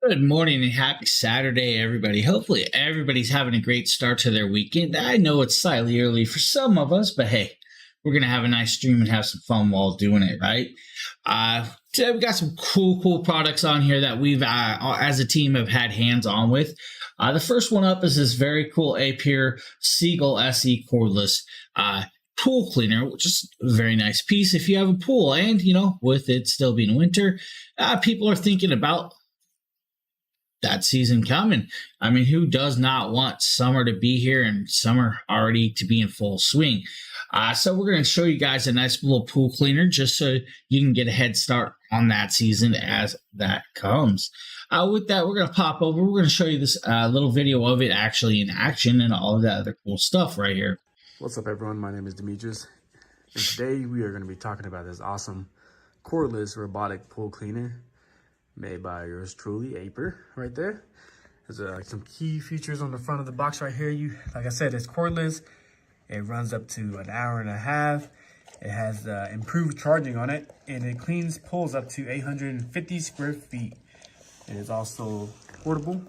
Good morning and happy Saturday, everybody. Hopefully, everybody's having a great start to their weekend. I know it's slightly early for some of us, but hey, we're going to have a nice stream and have some fun while doing it, right? Today, we've got some cool products on here that we've, as a team, have had hands-on with. The first one up is this very cool A-Pure Seagull SE cordless pool cleaner, which is a very nice piece if you have a pool. And, with it still being winter, people are thinking about that season coming. I mean, who does not want summer to be here and summer already to be in full swing? So we're going to show you guys a nice little pool cleaner just so you can get a head start on that season as that comes. With that, we're going to pop over. We're going to show you this little video of it actually in action and all of that other cool stuff right here. What's up, everyone? My name is Demetrius, and today we are going to be talking about this awesome cordless robotic pool cleaner made by yours truly, A-Pure, right there. There's some key features on the front of the box right here. Like I said, it's cordless. It runs up to an hour and a half. It has improved charging on it, and it cleans pools up to 850 square feet. It is also portable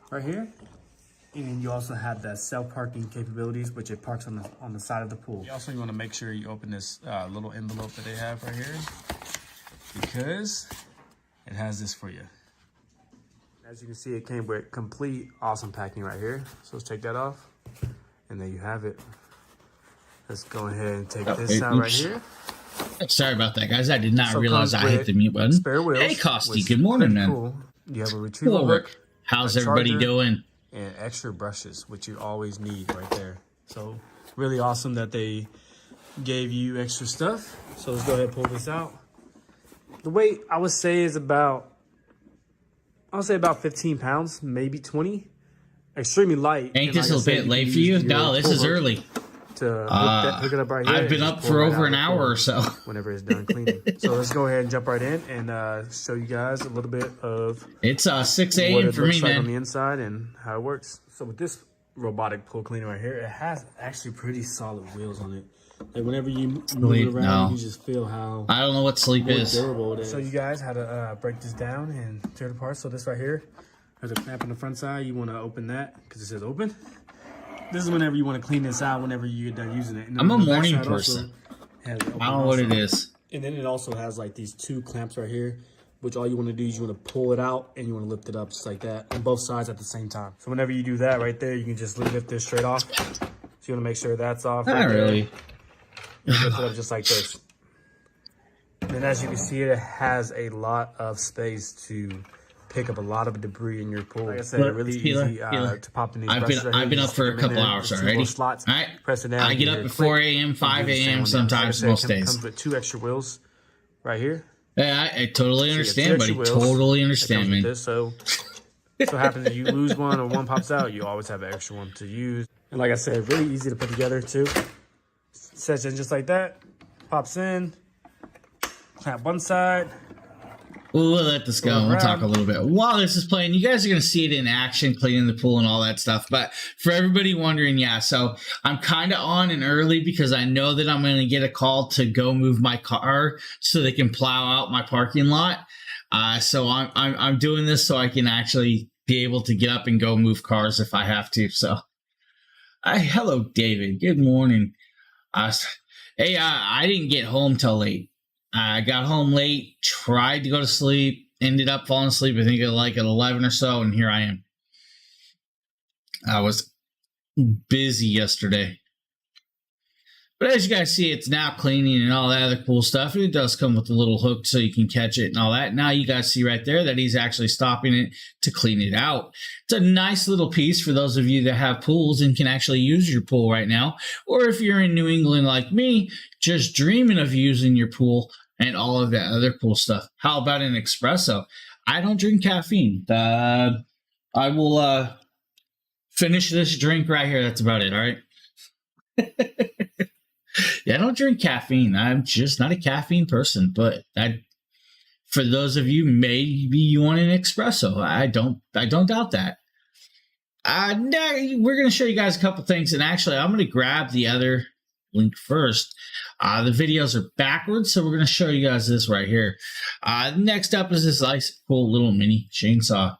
right here. And you also have that self-parking capabilities, which it parks on the side of the pool. Also, you want to make sure you open this little envelope that they have right here, because it has this for you. As you can see, it came with complete awesome packing right here. So let's take that off. And there you have it. Let's go ahead and take this out right here. Sorry about that, guys. I did not realize I hit the mute button. Spare wheels. Hey, Costy. Good morning, man. Cool. You have a retrieval hook. How's everybody doing? And extra brushes, which you always need right there. So really awesome that they gave you extra stuff. So let's go ahead and pull this out. The weight, I would say, is about 15 pounds, maybe 20. Extremely light. Ain't this a bit late for you? No, this is early. To hook it up right here. I've been up for over an hour or so. Whenever it's done cleaning. So let's go ahead and jump right in and show you guys a little bit of it's 6 a.m. for me, man. On the inside and how it works. So with this robotic pool cleaner right here, it has actually pretty solid wheels on it. Like whenever you move it around, you just feel how I don't know what sleep is. Durable it is. So you guys how to break this down and tear it apart. So this right here has a clamp on the front side. You want to open that because it says open. This is whenever you want to clean this out whenever you're done using it. And I'm a morning person. I don't know what it is. And then it also has like these two clamps right here, which all you want to do is you want to pull it out and you want to lift it up just like that on both sides at the same time. So whenever you do that right there, you can just lift this straight off. So you want to make sure that's off. Not really. You lift it up just like this. And then as you can see, it has a lot of space to pick up a lot of debris in your pool. Like I said, really easy to pop in these brushes. I've been up for a couple hours already. All right. Press it down. I get up at 4 a.m., 5 a.m. sometimes, most days. It comes with 2 extra wheels right here. Yeah, I totally understand, buddy. Totally understand, man. So happens if you lose one or one pops out, you always have an extra one to use. And like I said, really easy to put together too. Sets in just like that. Pops in. Clamp one side. We'll let this go. We'll talk a little bit. While this is playing, you guys are going to see it in action, cleaning the pool and all that stuff. But for everybody wondering, yeah, so I'm kind of on and early because I know that I'm going to get a call to go move my car so they can plow out my parking lot. So I'm doing this so I can actually be able to get up and go move cars if I have to. So, hello, David. Good morning. Hey, I didn't get home till late. I got home late, tried to go to sleep, ended up falling asleep, I think at 11 or so, and here I am. I was busy yesterday. But as you guys see, it's now cleaning and all that other cool stuff. It does come with a little hook so you can catch it and all that. Now you guys see right there that he's actually stopping it to clean it out. It's a nice little piece for those of you that have pools and can actually use your pool right now. Or if you're in New England like me, just dreaming of using your pool and all of that other cool stuff. How about an espresso? I don't drink caffeine. I will finish this drink right here. That's about it, all right? Yeah, I don't drink caffeine. I'm just not a caffeine person. But for those of you, maybe you want an espresso. I don't doubt that. Now we're going to show you guys a couple things. And actually, I'm going to grab the other link first. The videos are backwards, so we're going to show you guys this right here. Next up is this nice, cool little mini chainsaw.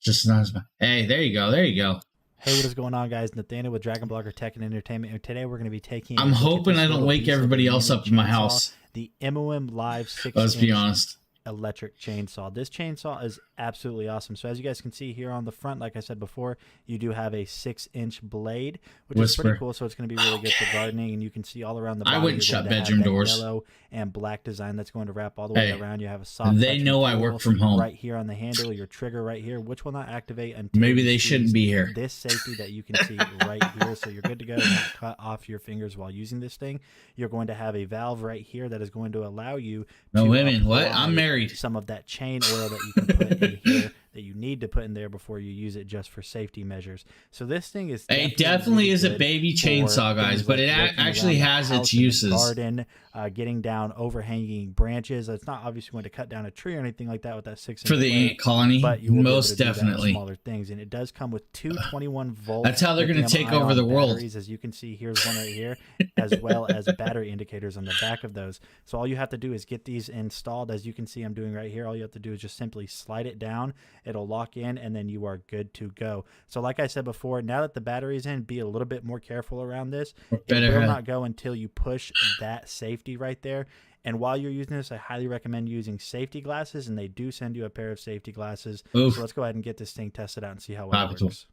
Just nice. Hey, there you go. There you go. Hey, what is going on, guys? Nathaniel with DragonBlogger Tech and Entertainment, and today we're going to be taking. I'm hoping I don't wake everybody else up in my house. The MOM Live 6-inch. Let's be honest. Electric chainsaw. This chainsaw is absolutely awesome. So as you guys can see here on the front, like I said before, you do have a 6-inch blade, which is pretty cool. So it's going to be really good for gardening, and you can see all around the body. I wouldn't shut bedroom doors. Yellow and black design that's going to wrap all the way around. You have a soft. They know I work from home. Right here on the handle, your trigger right here, which will not activate until maybe they shouldn't be here. This safety that you can see right here, so you're good to go. Not cut off your fingers while using this thing. You're going to have a valve right here that is going to allow you. No women. What? I'm married. Some of that chain oil that you can put in here that you need to put in there before you use it, just for safety measures. So this thing is definitely really is a baby chainsaw, guys, but it actually has its uses. Garden, getting down overhanging branches. It's not obviously going to cut down a tree or anything like that with that 6-inch for the ant colony, but you will most be able to do definitely smaller things. And it does come with two 21-volt. That's how they're going to take over the world. As you can see, here's one right here, as well as battery indicators on the back of those. So all you have to do is get these installed. As you can see, I'm doing right here. All you have to do is just simply slide it down. It'll lock in, and then you are good to go. So like I said before, now that the battery's in, be a little bit more careful around this. It will not go until you push that safety right there. And while you're using this, I highly recommend using safety glasses, and they do send you a pair of safety glasses. Oof. So let's go ahead and get this thing tested out and see how well it works.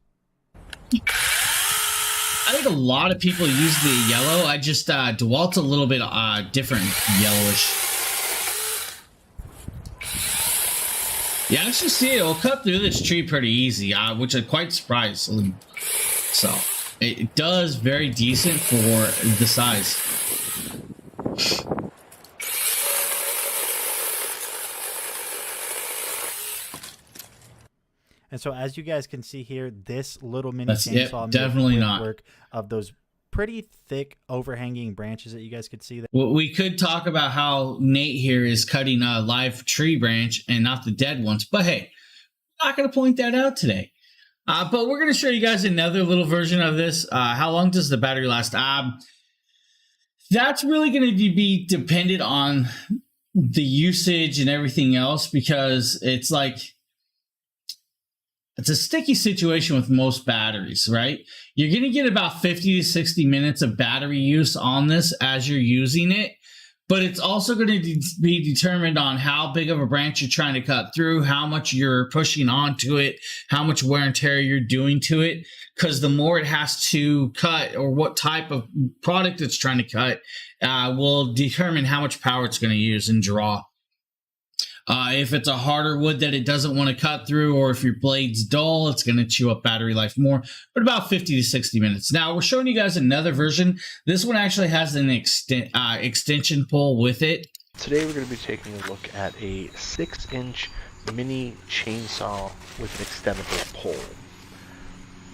I think a lot of people use the yellow. I just DeWalt's a little bit different yellowish. Yeah, let's just see it. It'll cut through this tree pretty easy, which I'm quite surprised. So it does very decent for the size. And so as you guys can see here, this little mini chainsaw definitely not work of those pretty thick overhanging branches that you guys could see there. Well, we could talk about how Nate here is cutting a live tree branch and not the dead ones, but hey, I'm not going to point that out today. But we're going to show you guys another little version of this. How long does the battery last? That's really going to be dependent on the usage and everything else, because it's like, it's a sticky situation with most batteries, right? You're going to get about 50 to 60 minutes of battery use on this as you're using it, but it's also going to be determined on how big of a branch you're trying to cut through, how much you're pushing onto it, how much wear and tear you're doing to it, because the more it has to cut, or what type of product it's trying to cut, will determine how much power it's going to use and draw. If it's a harder wood that it doesn't want to cut through, or if your blade's dull, it's going to chew up battery life more, but about 50 to 60 minutes. Now, we're showing you guys another version. This one actually has an extension pole with it. Today, we're going to be taking a look at a 6-inch mini chainsaw with an extendable pole.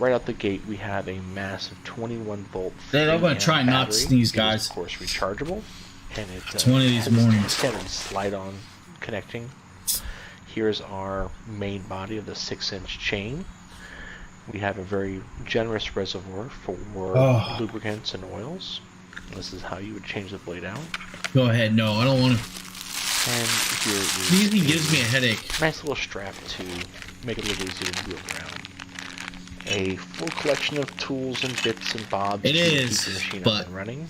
Right out the gate, we have a massive 21-volt. I'm going to try not to sneeze, guys. It is, of course, rechargeable, and it's one of these mornings. Slide-on connecting. Here's our main body of the 6-inch chain. We have a very generous reservoir for lubricants and oils. This is how you would change the blade out. Go ahead. No, I don't want to. And here is usually gives me a headache. Nice little strap to make it a little easier to move around. A full collection of tools and bits and bobs to keep the machine up and running.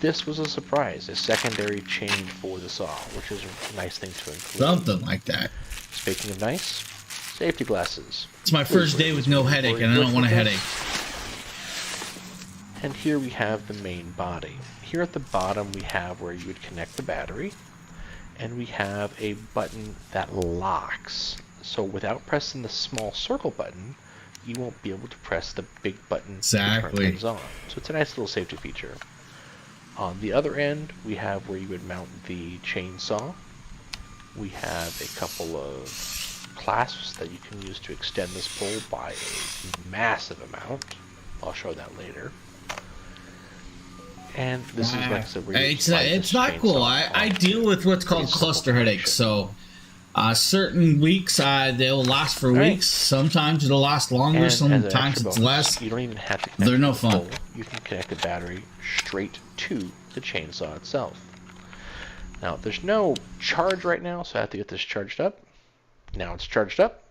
This was a surprise, a secondary chain for the saw, which is a nice thing to include. Something like that. Speaking of nice, safety glasses. It's my first day with no headache, and I don't want a headache. And here we have the main body. Here at the bottom we have where you would connect the battery, and we have a button that locks. So without pressing the small circle button, you won't be able to press the big button to turn things on. So it's a nice little safety feature. On the other end, we have where you would mount the chainsaw. We have a couple of clasps that you can use to extend this pole by a massive amount. I'll show that later. And this is like I said, it's not cool. I deal with what's called cluster headaches, so Certain weeks, they'll last for right. weeks. Sometimes it'll last longer. And Sometimes it's bonus, less. You don't even have to connect They're no the fun. pole. You can connect the battery straight to the chainsaw itself. Now, there's no charge right now, so I have to get this charged up. Now it's charged up.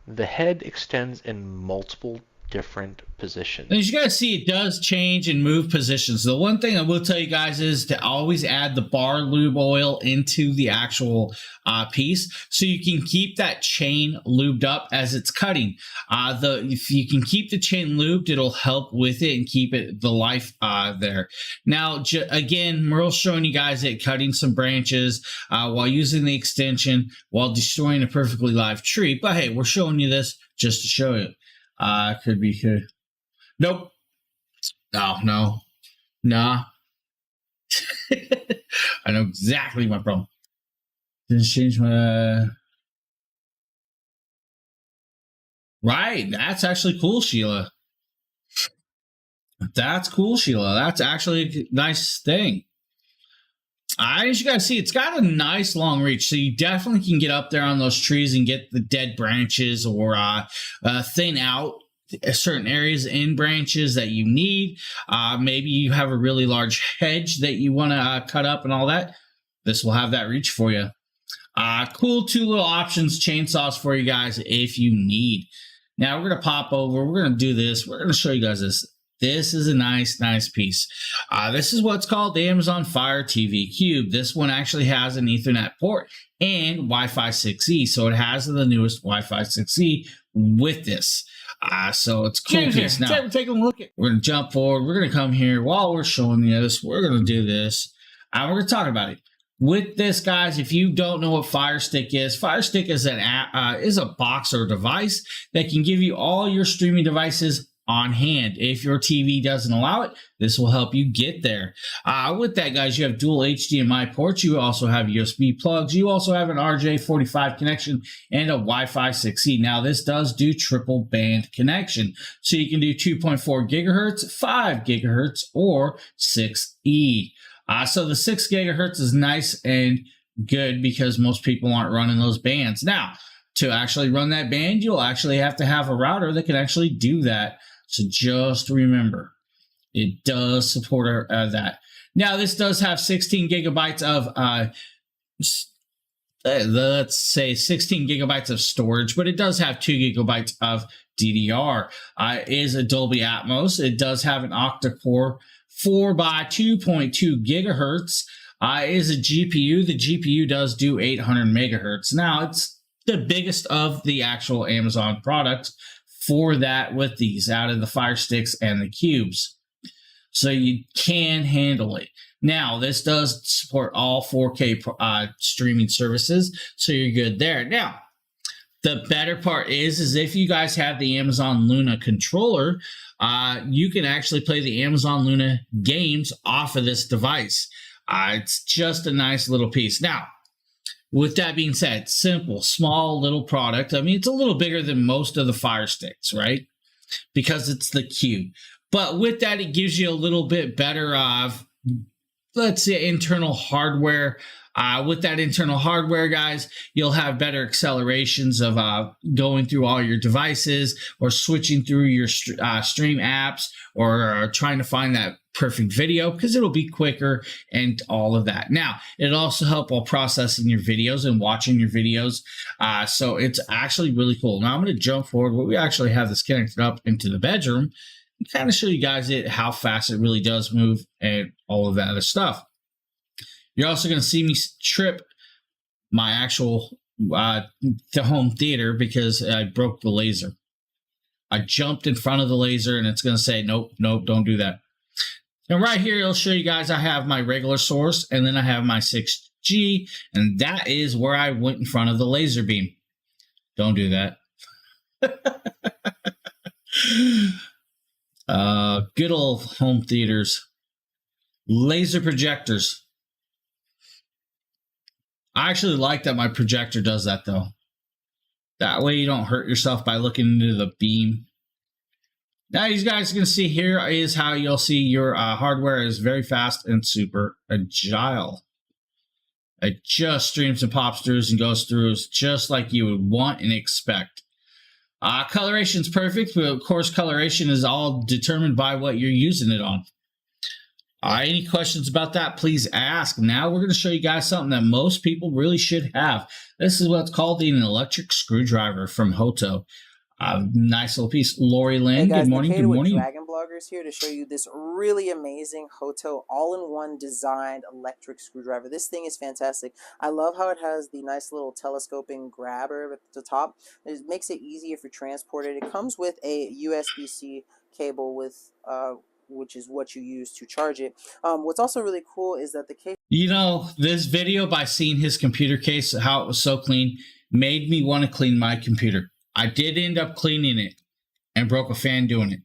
The head extends in multiple different positions. As you guys see, it does change and move positions. The one thing I will tell you guys is to always add the bar lube oil into the actual piece, so you can keep that chain lubed up as it's cutting. If you can keep the chain lubed, it'll help with it and keep it the life there. Now, again, Merle's showing you guys it cutting some branches while using the extension while destroying a perfectly live tree. But hey, we're showing you this just to show you. Could be good. Nope. No. Nah. I know exactly my problem. Didn't change my... Right. That's actually cool, Sheila. That's cool, Sheila. That's actually a nice thing. As you guys see, it's got a nice long reach, so you definitely can get up there on those trees and get the dead branches or thin out certain areas in branches that you need. Maybe you have a really large hedge that you want to cut up and all that. This will have that reach for you. Cool 2 little options, chainsaws for you guys if you need. Now we're going to pop over. We're going to do this. We're going to show you guys this. This is a nice piece. This is what's called the Amazon Fire TV Cube. This one actually has an Ethernet port and Wi-Fi 6E. So it has the newest Wi-Fi 6E with this. So it's a cool piece. Now, take a look at. We're going to jump forward. We're going to come here while we're showing you this. We're going to do this. And we're going to talk about it. With this, guys, if you don't know what Fire Stick is is a box or device that can give you all your streaming devices on hand. If your TV doesn't allow it, this will help you get there. With that, guys, you have dual HDMI ports. You also have USB plugs. You also have an RJ45 connection and a Wi-Fi 6E. Now, this does do triple band connection. So you can do 2.4 gigahertz, 5 gigahertz, or 6E. So the 6 gigahertz is nice and good because most people aren't running those bands. Now, to actually run that band, you'll actually have to have a router that can actually do that. So just remember, it does support that. Now, this does have 16 gigabytes of, let's say 16 gigabytes of storage, but it does have 2 gigabytes of DDR. It is a Dolby Atmos. It does have an octa-core 4x2.2 gigahertz. It is a GPU. The GPU does do 800 megahertz. Now, it's the biggest of the actual Amazon products for that with these out of the Fire Sticks and the Cubes. So you can handle it. Now, this does support all 4K streaming services, so you're good there. Now, the better part is if you guys have the Amazon Luna controller, you can actually play the Amazon Luna games off of this device. It's just a nice little piece. Now, with that being said, simple, small, little product. I mean, it's a little bigger than most of the Fire Sticks, right? Because it's the Cube. But with that, it gives you a little bit better of, let's say, internal hardware. With that internal hardware, guys, you'll have better accelerations of going through all your devices or switching through your stream apps or trying to find that perfect video because it'll be quicker and all of that. Now, it'll also help while processing your videos and watching your videos. So it's actually really cool. Now, I'm going to jump forward. We actually have this connected up into the bedroom and kind of show you guys how fast it really does move and all of that other stuff. You're also going to see me trip my actual the home theater because I broke the laser. I jumped in front of the laser and it's going to say, nope, don't do that. And right here, it'll show you guys I have my regular source and then I have my 6G, and that is where I went in front of the laser beam. Don't do that. Good old home theaters. Laser projectors. I actually like that my projector does that, though. That way you don't hurt yourself by looking into the beam. Now, you guys can see here is how you'll see your hardware is very fast and super agile. It just streams and pops throughs and goes through just like you would want and expect. Coloration is perfect, but of course, coloration is all determined by what you're using it on. Any questions about that, please ask. Now we're going to show you guys something that most people really should have. This is what's called an electric screwdriver from Hoto. Nice little piece. Lori Lynn, Hey guys, good morning. Good morning. DragonBloggers here to show you this really amazing Hoto all-in-one designed electric screwdriver. This thing is fantastic. I love how it has the nice little telescoping grabber at the top. It makes it easier for transporting. It comes with a USB-C cable with which is what you use to charge it. What's also really cool is that the case. You know, this video, by seeing his computer case, how it was so clean, made me want to clean my computer. I did end up cleaning it and broke a fan doing it.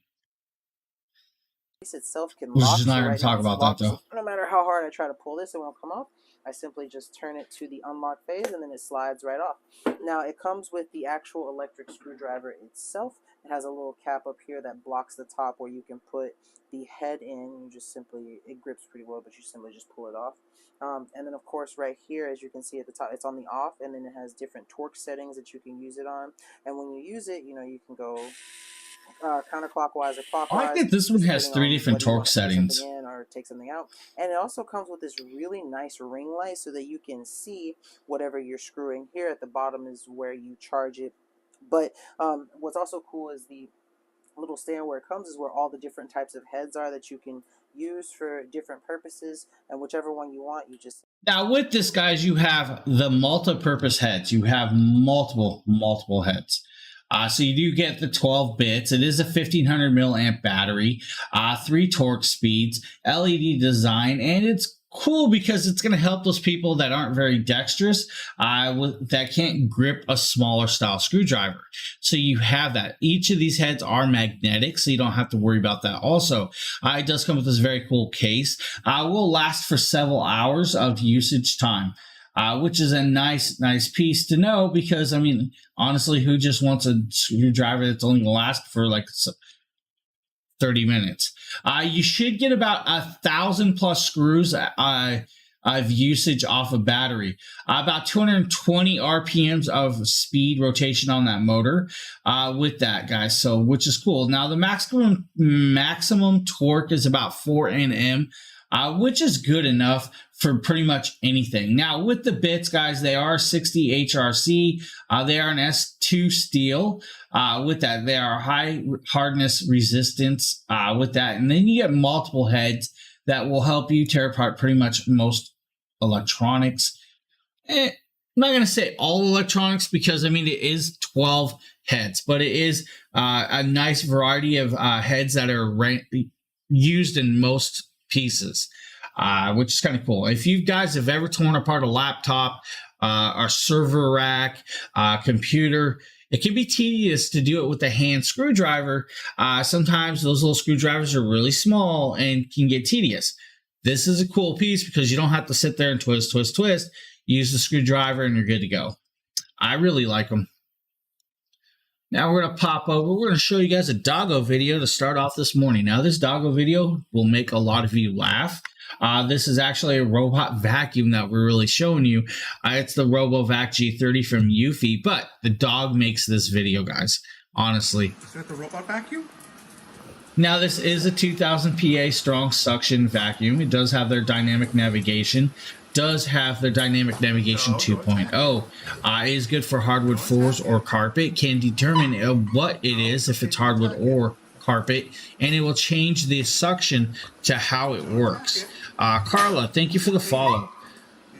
Itself can We're lock. just not going to talk about that, though. No matter how hard I try to pull this, it won't come off. I simply just turn it to the unlock phase and then it slides right off. Now it comes with the actual electric screwdriver itself. It has a little cap up here that blocks the top where you can put the head in. You just simply, it grips pretty well, but you simply just pull it off. And then of course right here, as you can see at the top, it's on the off, and then it has different torque settings that you can use it on. And when you use it, you know, you can go counterclockwise or clockwise. I like that this one has 3 different torque settings. In or take something out. And it also comes with this really nice ring light so that you can see whatever you're screwing. Here at the bottom is where you charge it. But what's also cool is the little stand where it comes is where all the different types of heads are that you can use for different purposes, and whichever one you want, you just. Now with this, guys, you have the multi-purpose heads. You have multiple heads. So you do get the 12 bits. It is a 1500 milliamp battery, 3 torque speeds, LED design, and it's cool because it's going to help those people that aren't very dexterous, that can't grip a smaller style screwdriver. So you have that. Each of these heads are magnetic, so you don't have to worry about that. Also, it does come with this very cool case. Will last for several hours of usage time. Which is a nice piece to know, because, I mean, honestly, who just wants a screwdriver that's only going to last for like 30 minutes? You should get about 1,000 plus screws of usage off a battery. About 220 RPMs of speed rotation on that motor with that, guys. So, which is cool. Now, the maximum torque is about 4 Nm. Which is good enough for pretty much anything. Now, with the bits, guys, they are 60 HRC. They are an S2 steel. With that, they are high hardness resistance with that. And then you get multiple heads that will help you tear apart pretty much most electronics. I'm not going to say all electronics because, I mean, it is 12 heads, but it is a nice variety of heads that are used in most pieces, which is kind of cool. If you guys have ever torn apart a laptop, a server rack, computer, it can be tedious to do it with a hand screwdriver. Sometimes those little screwdrivers are really small and can get tedious. This is a cool piece because you don't have to sit there and twist. Use the screwdriver and you're good to go. I really like them. Now we're going to pop over. We're going to show you guys a doggo video to start off this morning. Now this doggo video will make a lot of you laugh. This is actually a robot vacuum that we're really showing you. It's the RoboVac G30 from Eufy, but the dog makes this video, guys. Honestly. Is that the robot vacuum? Now this is a 2000 PA strong suction vacuum. It does have their dynamic navigation. Does have the dynamic navigation 2.0. It is good for hardwood floors or carpet. Can determine what it is, if it's hardwood or carpet, and it will change the suction to how it works. Carla, thank you for the follow.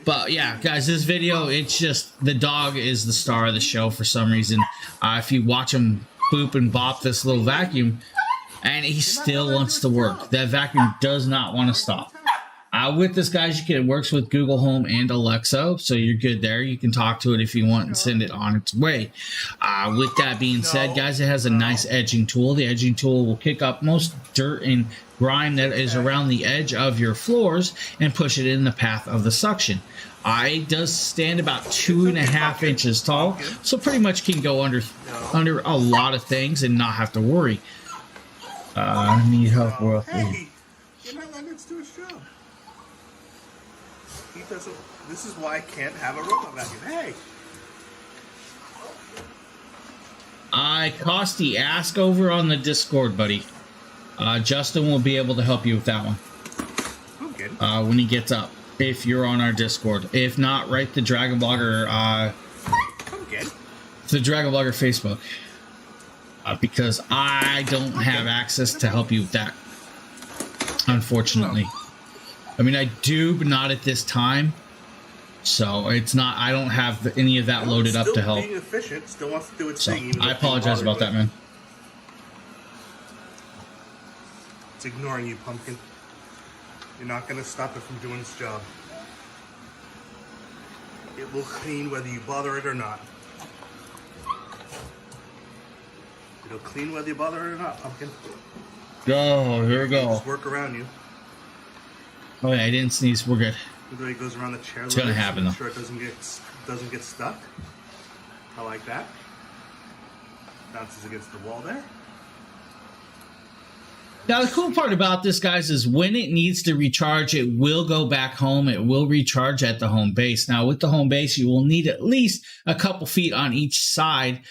But yeah, guys, this video, it's just the dog is the star of the show for some reason. If you watch him boop and bop this little vacuum, and he still wants to work. That vacuum does not want to stop. With this, guys, it works with Google Home and Alexa, so you're good there. You can talk to it if you want and send it on its way. With that being said, guys, it has a nice edging tool. The edging tool will kick up most dirt and grime that is around the edge of your floors and push it in the path of the suction. It does stand about 2.5 inches tall, so pretty much can go under a lot of things and not have to worry. I need help with. Hey, you're not letting it do its job. He doesn't. This is why I can't have a robot vacuum. Hey! Costy, ask over on the Discord, buddy. Justin will be able to help you with that one. I'm good. When he gets up, if you're on our Discord. If not, write the DragonBlogger, I'm good. the DragonBlogger Facebook. Because I don't have access to help you with that, unfortunately. I mean, I do, but not at this time. So it's not. I don't have any of that loaded up to help. Being efficient, still wants to do its So thing. Even I apologize about that, man. It's ignoring you, Pumpkin. You're not gonna stop it from doing its job. It will clean whether you bother it or not. It'll clean whether you bother it or not, Pumpkin. Oh, here we go. Just work around you. Oh yeah, I didn't sneeze. We're good. The way it goes around the chair. It's gonna happen, though. Make sure it doesn't get stuck. I like that. Bounces against the wall there. Now, the cool part about this, guys, is when it needs to recharge, it will go back home. It will recharge at the home base. Now, with the home base, you will need at least a couple feet on each side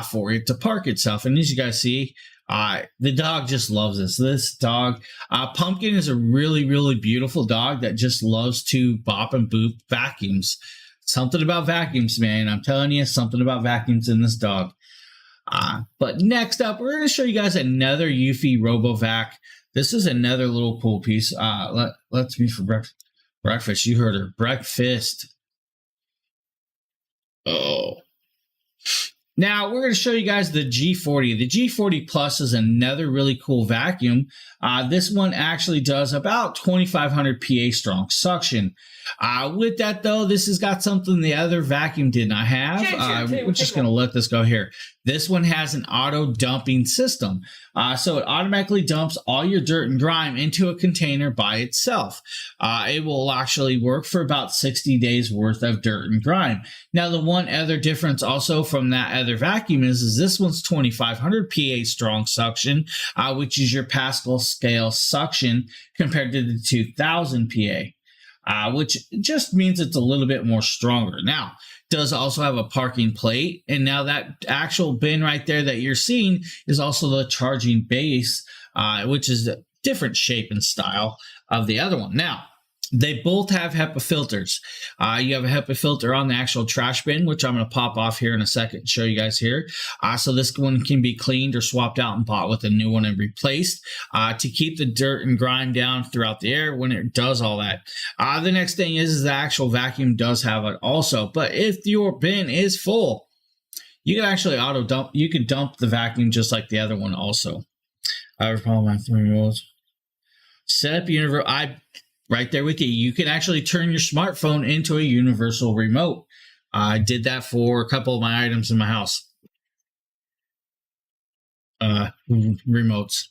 for it to park itself. And as you guys see, the dog just loves this. This dog, Pumpkin, is a really, really beautiful dog that just loves to bop and boop vacuums. Something about vacuums, man. I'm telling you, something about vacuums in this dog. But next up, we're going to show you guys another Eufy RoboVac. This is another little cool piece. Let's be for breakfast. You heard her. Breakfast. Oh. Now, we're going to show you guys the G40. The G40 Plus is another really cool vacuum. This one actually does about 2,500 PA strong suction. With that, though, this has got something the other vacuum did not have. We're just going to let this go here. This one has an auto dumping system. So it automatically dumps all your dirt and grime into a container by itself. It will actually work for about 60 days worth of dirt and grime. Now, the one other difference also from that other vacuum is this one's 2,500 PA strong suction, which is your Pascal scale suction compared to the 2,000 PA. Which just means it's a little bit more stronger. Now, does also have a parking plate, and now that actual bin right there that you're seeing is also the charging base, which is a different shape and style of the other one. Now, they both have HEPA filters. You have a HEPA filter on the actual trash bin, which I'm going to pop off here in a second and show you guys here. So this one can be cleaned or swapped out and bought with a new one and replaced to keep the dirt and grime down throughout the air when it does all that. The next thing is the actual vacuum does have it also. But if your bin is full, you can actually auto dump. You can dump the vacuum just like the other one also. I have a problem with 3 remotes. Set up universal. Right there with you. You can actually turn your smartphone into a universal remote. I did that for a couple of my items in my house. Remotes.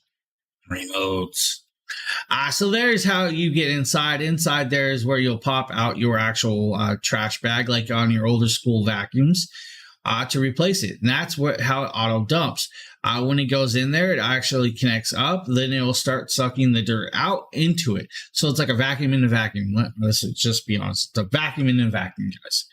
So there's how you get inside. Inside there is where you'll pop out your actual trash bag, like on your older school vacuums, to replace it. And that's how it auto dumps. When it goes in there, it actually connects up. Then it will start sucking the dirt out into it. So it's like a vacuum in a vacuum. Let's just be honest. It's a vacuum in a vacuum, guys.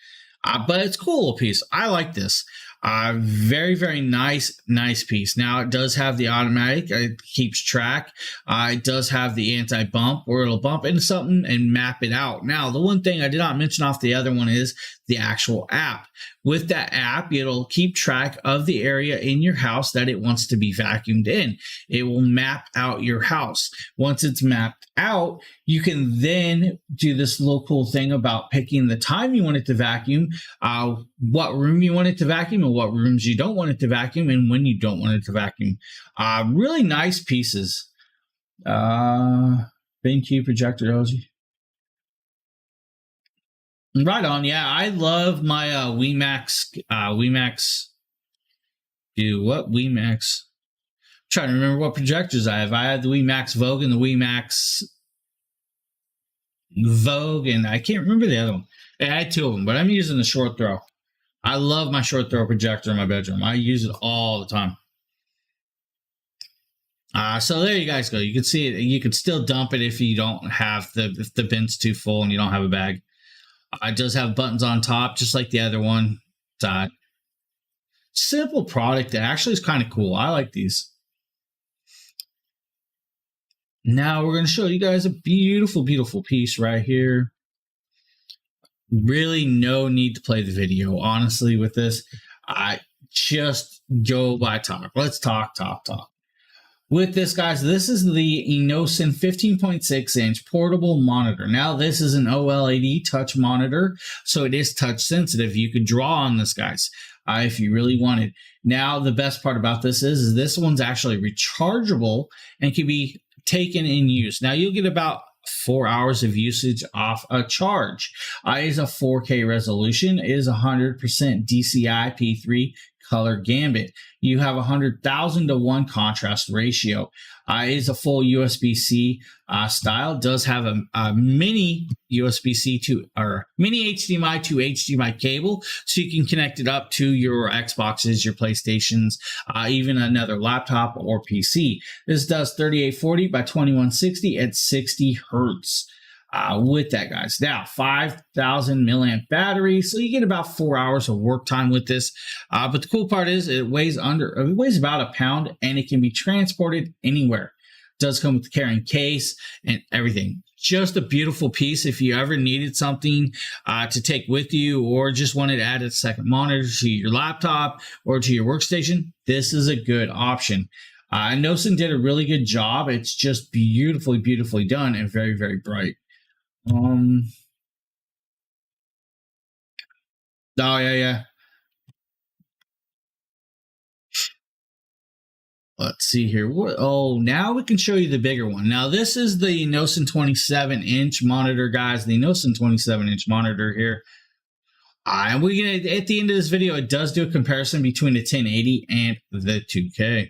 But it's a cool little piece. I like this. Very, very nice piece. Now, it does have the automatic. It keeps track. It does have the anti-bump, where it'll bump into something and map it out. Now, the one thing I did not mention off the other one is the actual app. With that app, it'll keep track of the area in your house that it wants to be vacuumed in. It will map out your house. Once it's mapped out, you can then do this little cool thing about picking the time you want it to vacuum, what room you want it to vacuum, and what rooms you don't want it to vacuum, and when you don't want it to vacuum. Really nice pieces. BenQ projector LG. Right on, yeah. I love my WeMax. WeMax. I'm trying to remember what projectors I have. I had the WeMax Vogue and the WeMax Vogue, and I can't remember the other one. I had 2 of them, but I'm using the short throw. I love my short throw projector in my bedroom. I use it all the time. So there you guys go. You can see it. You can still dump it if you don't have if the bin's too full and you don't have a bag. It does have buttons on top, just like the other one. Simple product that actually is kind of cool. I like these. Now we're going to show you guys a beautiful, beautiful piece right here. Really no need to play the video, honestly, with this. I just go by talk. Let's talk. With this, guys, this is the Enosin 15.6-inch portable monitor. Now, this is an OLED touch monitor, so it is touch sensitive. You could draw on this, guys, if you really wanted. Now, the best part about this is this one's actually rechargeable and can be taken in use. Now, you'll get about 4 hours of usage off a charge. It is a 4K resolution. It is 100% DCI P3 color gambit. You have 100,000 to 1 contrast ratio. It is a full USB-C style. It does have a mini USB-C to or mini HDMI to HDMI cable, so you can connect it up to your Xboxes, your PlayStations, even another laptop or PC. This does 3840 by 2160 at 60 hertz. With that, guys. Now, 5,000 milliamp battery, so you get about 4 hours of work time with this. But the cool part is it weighs about a pound, and it can be transported anywhere. It does come with the carrying case and everything. Just a beautiful piece if you ever needed something to take with you, or just wanted to add a second monitor to your laptop or to your workstation. This is a good option. Enosin did a really good job. It's just beautifully, beautifully done and very, very bright. Oh yeah. Let's see here. Now we can show you the bigger one. Now this is the Enosin 27-inch monitor, guys. The Enosin 27-inch monitor here. And we're gonna, at the end of this video, it does do a comparison between the 1080 and the 2K.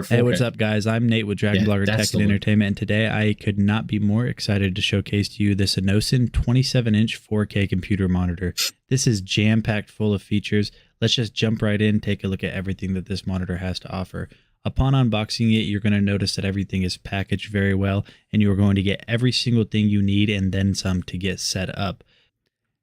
Hey, what's up, guys? I'm Nate with DragonBloggers Tech and Entertainment, and today I could not be more excited to showcase to you this Enosin 27-inch 4K computer monitor. This is jam-packed full of features. Let's just jump right in, take a look at everything that this monitor has to offer. Upon unboxing it, you're going to notice that everything is packaged very well, and you're going to get every single thing you need and then some to get set up.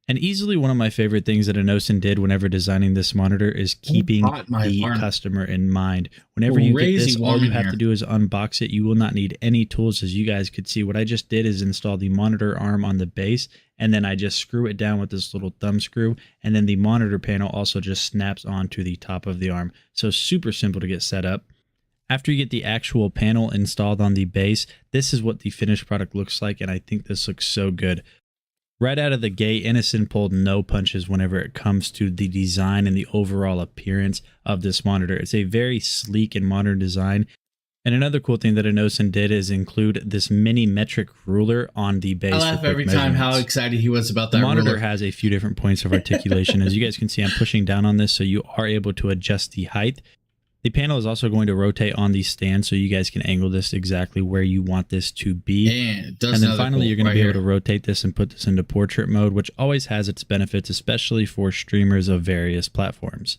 And easily one of my favorite things that Enosin did whenever designing this monitor is keeping the customer in mind. Whenever you get this, all you have to do is unbox it. You will not need any tools. As you guys could see, what I just did is install the monitor arm on the base, and then I just screw it down with this little thumb screw, and then the monitor panel also just snaps onto the top of the arm. So super simple to get set up. After you get the actual panel installed on the base, this is what the finished product looks like, and I think this looks so good. Right out of the gate, Enosin pulled no punches whenever it comes to the design and the overall appearance of this monitor. It's a very sleek and modern design. And another cool thing that Enosin did is include this mini metric ruler on the base. I laugh every time how excited he was about that. The monitor has a few different points of articulation. As you guys can see, I'm pushing down on this, so you are able to adjust the height. The panel is also going to rotate on the stand, so you guys can angle this exactly where you want this to be. And then finally, you're going to be able to rotate this and put this into portrait mode, which always has its benefits, especially for streamers of various platforms.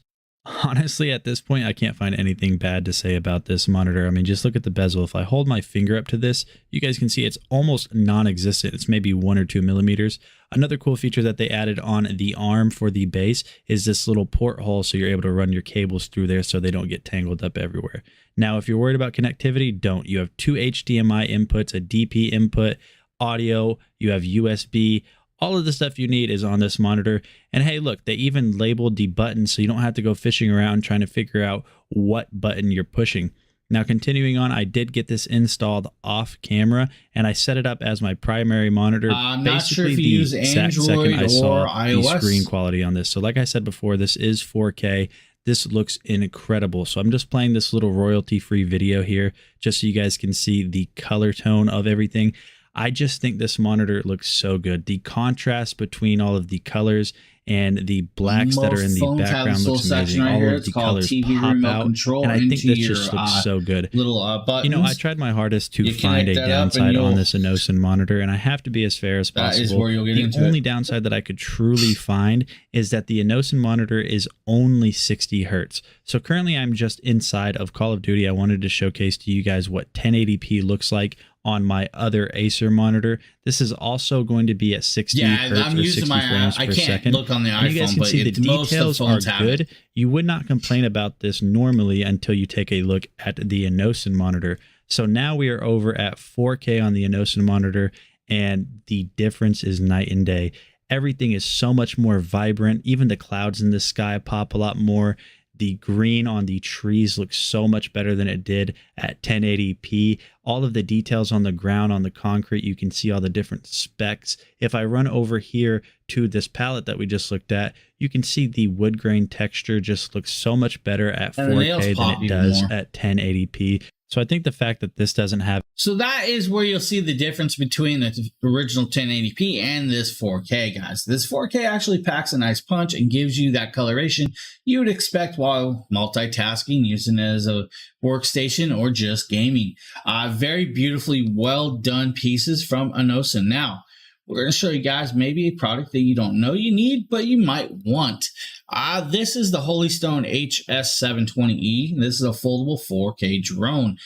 Honestly, at this point, I can't find anything bad to say about this monitor. I mean, just look at the bezel. If I hold my finger up to this, you guys can see it's almost non-existent. It's maybe 1 or 2 millimeters. Another cool feature that they added on the arm for the base is this little porthole, so you're able to run your cables through there so they don't get tangled up everywhere. Now, if you're worried about connectivity, don't. You have 2 HDMI inputs, a DP input, audio, you have USB. All of the stuff you need is on this monitor. And hey, look, they even labeled the buttons so you don't have to go fishing around trying to figure out what button you're pushing. Now, continuing on, I did get this installed off camera, and I set it up as my primary monitor. I'm not sure if you use Android I saw or iOS. The screen quality on this. So like I said before, this is 4K. This looks incredible. So I'm just playing this little royalty-free video here just so you guys can see the color tone of everything. I just think this monitor looks so good. The contrast between all of the colors and the blacks that are in the background looks amazing. All of the colors pop out, and I think this just looks so good. You know, I tried my hardest to find a downside on this Enosin monitor, and I have to be as fair as possible. The only downside that I could truly find is that the Enosin monitor is only 60 hertz. So currently I'm just inside of Call of Duty. I wanted to showcase to you guys what 1080p looks like on my other Acer monitor. This is also going to be at 60 hertz I'm or using 60 my frames I per can't second. look on the And you guys iPhone, can but see the details are good. You would not complain about this normally until you take a look at the Enosin monitor. So now we are over at 4K on the Enosin monitor, and the difference is night and day. Everything is so much more vibrant. Even the clouds in the sky pop a lot more. The green on the trees looks so much better than it did at 1080p. All of the details on the ground, on the concrete, you can see all the different specs. If I run over here to this palette that we just looked at, you can see the wood grain texture just looks so much better at 4K than it does at 1080p. So I think the fact that this doesn't have... So that is where you'll see the difference between the original 1080p and this 4K, guys. This 4K actually packs a nice punch and gives you that coloration you would expect while multitasking, using it as a workstation or just gaming. Very beautifully well done pieces from Enosin. Now, we're going to show you guys maybe a product that you don't know you need, but you might want. This is the Holystone HS720E. This is a foldable 4K drone.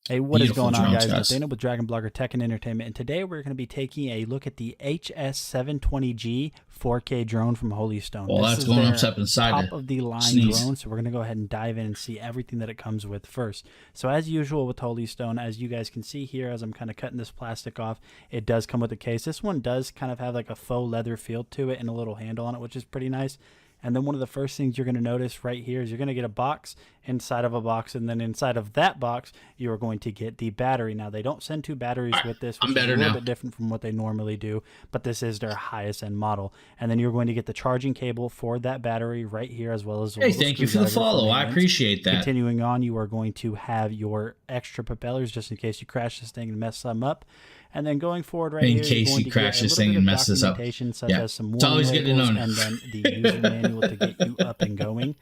Hey, what is going on, guys? Guys. Dana with DragonBlogger Tech and Entertainment, and today we're going to be taking a look at the HS720G 4K drone from Holystone. Well, that's going up inside top of the line drone, so we're going to go ahead and dive in and see everything that it comes with first. So as usual with Holystone, as you guys can see here, as I'm kind of cutting this plastic off, it does come with a case. This one does kind of have like a faux leather feel to it and a little handle on it, which is pretty nice. And then one of the first things you're going to notice right here is you're going to get a box inside of a box, and then inside of that box, you're going to get the battery. Now, they don't send 2 batteries with this, which is a little bit different from what they normally do, but this is their highest end model. And then you're going to get the charging cable for that battery right here, as well as hey, thank you for the follow. I appreciate that. Continuing on, you are going to have your extra propellers just in case you crash this thing and mess some up. And then going forward right in case you crash this thing and mess this up. Such as some it's always good to know. And then the user manual to get you up and going.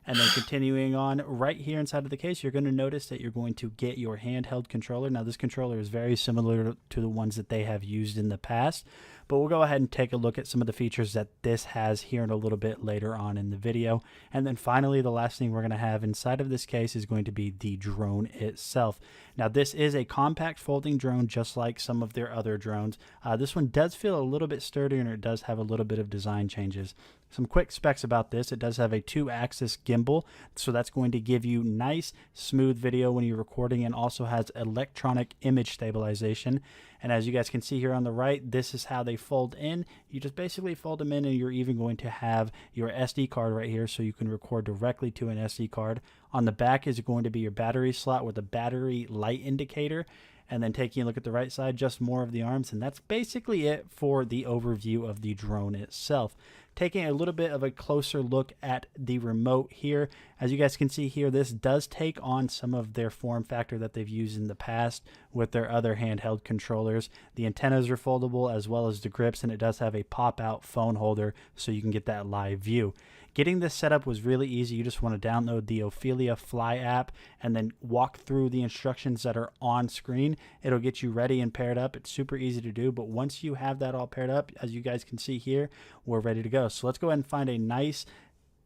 And then continuing on, right here inside of the case, you're going to notice that you're going to get your handheld controller. Now, this controller is very similar to the ones that they have used in the past, but we'll go ahead and take a look at some of the features that this has here in a little bit later on in the video. And then finally, the last thing we're going to have inside of this case is going to be the drone itself. Now, this is a compact folding drone, just like some of their other drones. This one does feel a little bit sturdier, and it does have a little bit of design changes. Some quick specs about this: it does have a 2-axis gimbal, so that's going to give you nice, smooth video when you're recording, and also has electronic image stabilization. And as you guys can see here on the right, this is how they fold in. You just basically fold them in, and you're even going to have your SD card right here, so you can record directly to an SD card. On the back is going to be your battery slot with a battery light indicator. And then taking a look at the right side, just more of the arms. And that's basically it for the overview of the drone itself. Taking a little bit of a closer look at the remote here. As you guys can see here, this does take on some of their form factor that they've used in the past with their other handheld controllers. The antennas are foldable, as well as the grips, and it does have a pop-out phone holder so you can get that live view. Getting this set up was really easy. You just want to download the Ophelia Fly app and then walk through the instructions that are on screen. It'll get you ready and paired up. It's super easy to do, but once you have that all paired up, as you guys can see here, we're ready to go. So let's go ahead and find a nice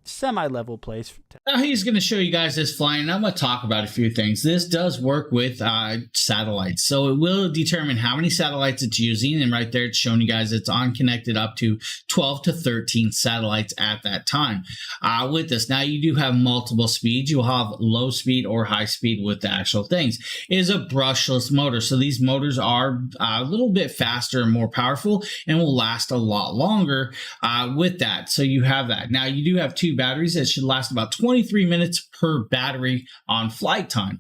semi-level place. Now he's going to show you guys this flying, and I'm going to talk about a few things. This does work with satellites, so it will determine how many satellites it's using, and right there it's showing you guys it's on connected up to 12 to 13 satellites at that time. With this, now you do have multiple speeds. You'll have low speed or high speed with the actual things. It is a brushless motor, so these motors are a little bit faster and more powerful and will last a lot longer with that. So you have that. Now you do have 2 batteries that should last about 23 minutes per battery on flight time.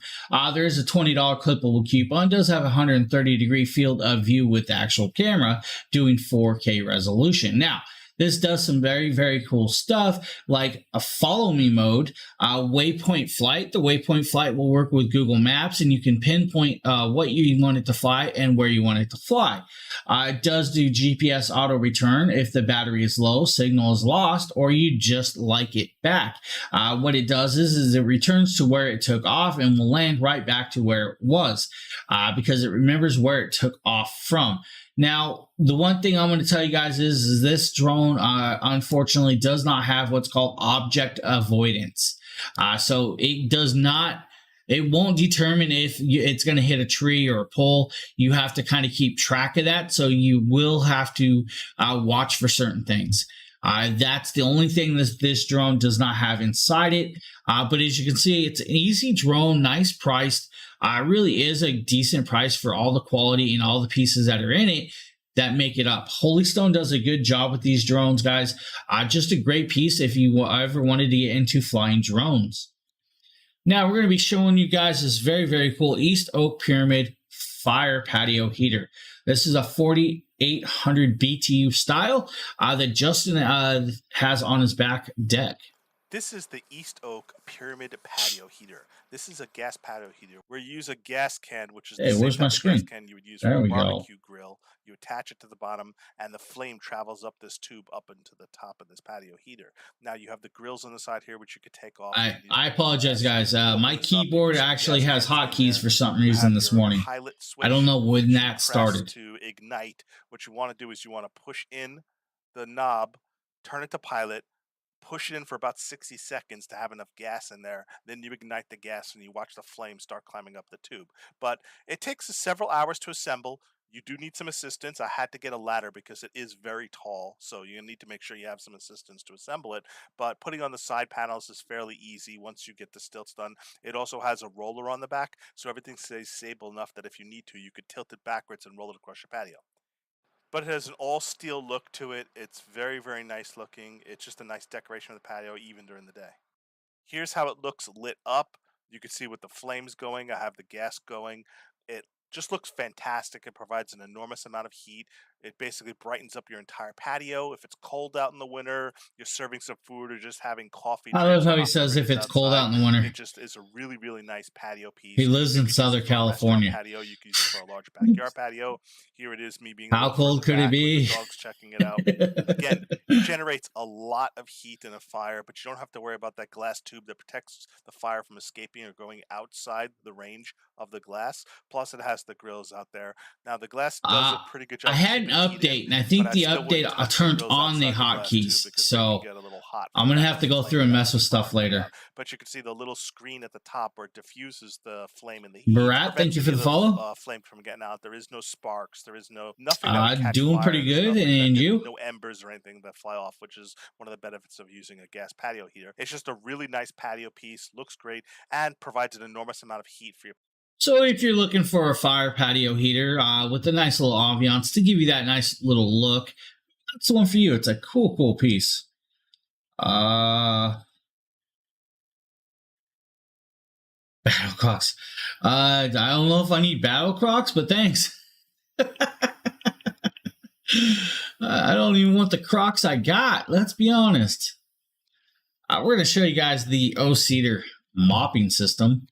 There is a $20 clippable coupon. It does have a 130-degree field of view with the actual camera doing 4K resolution. Now, this does some very, very cool stuff like a follow me mode, waypoint flight. The waypoint flight will work with Google Maps, and you can pinpoint what you want it to fly and where you want it to fly. It does do GPS auto return if the battery is low, signal is lost, or you just like it back. What it does is it returns to where it took off and will land right back to where it was because it remembers where it took off from. Now, the one thing I'm going to tell you guys is this drone, unfortunately, does not have what's called object avoidance. So it does not it won't determine if it's going to hit a tree or a pole. You have to kind of keep track of that. So you will have to watch for certain things. That's the only thing this drone does not have inside it. But as you can see, it's an easy drone, nice priced. Really is a decent price for all the quality and all the pieces that are in it that make it up. Holystone does a good job with these drones, guys. Just a great piece if you ever wanted to get into flying drones. Now, we're going to be showing you guys this very, very cool East Oak Pyramid Fire Patio Heater. This is a 4800 BTU style that Justin has on his back deck. This is the East Oak Pyramid Patio Heater. This is a gas patio heater where you use a gas can, which is the same where's my type of screen? gas can you would use for a barbecue grill. You attach it to the bottom, and the flame travels up this tube up into the top of this patio heater. Now you have the grills on the side here, which you could take off. I apologize, guys. My keyboard actually has hotkeys for some reason this morning. I don't know when that started. To ignite, what you want to do is you want to push in the knob, turn it to pilot, push it in for about 60 seconds to have enough gas in there. Then you ignite the gas and you watch the flames start climbing up the tube. But it takes several hours to assemble. You do need some assistance. I had to get a ladder because it is very tall, so you need to make sure you have some assistance to assemble it. But putting on the side panels is fairly easy once you get the stilts done. It also has a roller on the back, so everything stays stable enough that if you need to, you could tilt it backwards and roll it across your patio. But it has an all-steel look to it. It's very, very nice looking. It's just a nice decoration of the patio, even during the day. Here's how it looks lit up. You can see with the flames going. I have the gas going. It just looks fantastic. It provides an enormous amount of heat. It basically brightens up your entire patio. If it's cold out in the winter, you're serving some food or just having coffee. I love how he says if it's cold out in the winter. It just is a really, really nice patio piece. He lives in Southern California. Patio. You can use it for a large backyard patio. Here it is, me being how cold could it be? Dogs checking it out. Again, it generates a lot of heat in a fire, but you don't have to worry about that glass tube that protects the fire from escaping or going outside the range of the glass. Plus, it has the grills out there. Now, the glass does a pretty good job. I had an update, and I think the update turned on the hotkeys, so I'm going to have to go through and mess with stuff later. But you can see the little screen at the top where it diffuses the flame in the heat. Barat, thank you for the follow. Flame from getting out. There is no sparks. There is nothing. Doing pretty good, and you? No embers or anything that fly off, which is one of the benefits of using a gas patio heater. It's just a really nice patio piece, looks great, and provides an enormous amount of heat for your. So if you're looking for a fire patio heater with a nice little ambiance to give you that nice little look, that's the one for you. It's a cool, cool piece. Battle Crocs. I don't know if I need Battle Crocs, but thanks. I don't even want the Crocs I got. Let's be honest. We're going to show you guys the O-Cedar mopping system.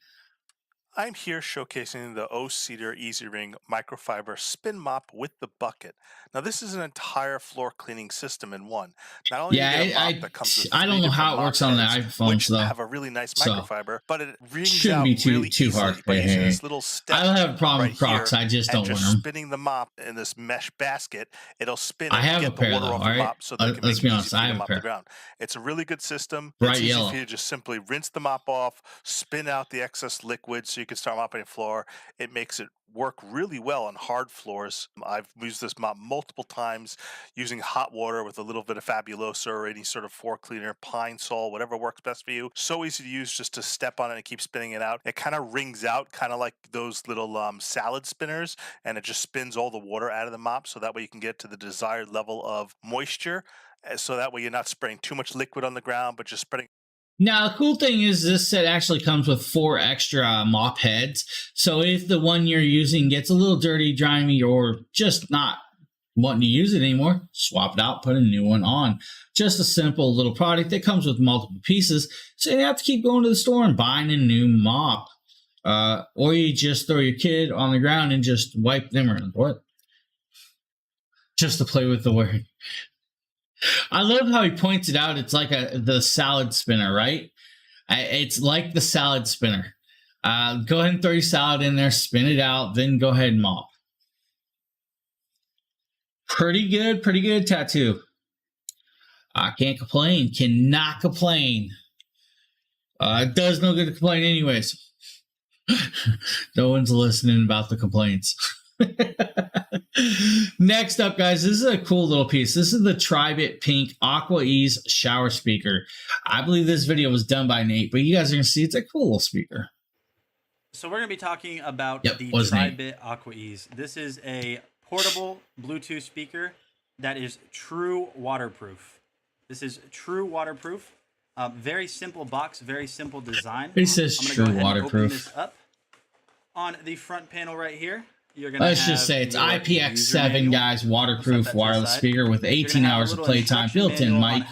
I'm here showcasing the O-Cedar Easy Ring microfiber spin mop with the bucket. Now this is an entire floor cleaning system in one. Not only that comes with I don't know how it works on the iPhones though. Have a really nice microfiber, but it rings shouldn't out be too really too hard to play. This little step I don't have a problem with Crocs. I just don't want them. Spinning the mop in this mesh basket, it'll spin. I have and a get the pair water though. off All right, the mop so that let's be honest. I have a pair. The ground. It's a really good system. Bright it's easy yellow. for you to just simply rinse the mop off, spin out the excess liquid, so you can start mopping the floor. It makes it work really well on hard floors. I've used this mop multiple times using hot water with a little bit of Fabuloso or any sort of floor cleaner, Pine Sol, whatever works best for you. So easy to use, just to step on it and keep spinning it out. It kind of rings out, kind of like those little salad spinners, and it just spins all the water out of the mop, so that way you can get to the desired level of moisture, so that way you're not spraying too much liquid on the ground, but just spreading. Now, the cool thing is this set actually comes with 4 extra mop heads. So if the one you're using gets a little dirty, grimy, or just not wanting to use it anymore, swap it out, put a new one on. Just a simple little product that comes with multiple pieces. So you don't have to keep going to the store and buying a new mop. Or you just throw your kid on the ground and just wipe them around. What? Just to play with the word. I love how he points it out. It's like the salad spinner, right? It's like the salad spinner. Go ahead and throw your salad in there, spin it out, then go ahead and mop. Pretty good tattoo. I can't complain. Cannot complain. It does no good to complain anyways. No one's listening about the complaints. Next up, guys, this is a cool little piece. This is the Tribit Pink Aqua Ease shower speaker. I believe this video was done by Nate, but you guys are going to see it's a cool little speaker. So we're going to be talking about the was Nate. Tribit Aqua Ease. This is a portable Bluetooth speaker that is true waterproof. This is true waterproof. Very simple box, very simple design. It says I'm true gonna go ahead and open waterproof. this up. On the front panel right here, you're going to Let's just say it's IPX7, guys, waterproof wireless speaker with 18 hours of playtime, built-in mic,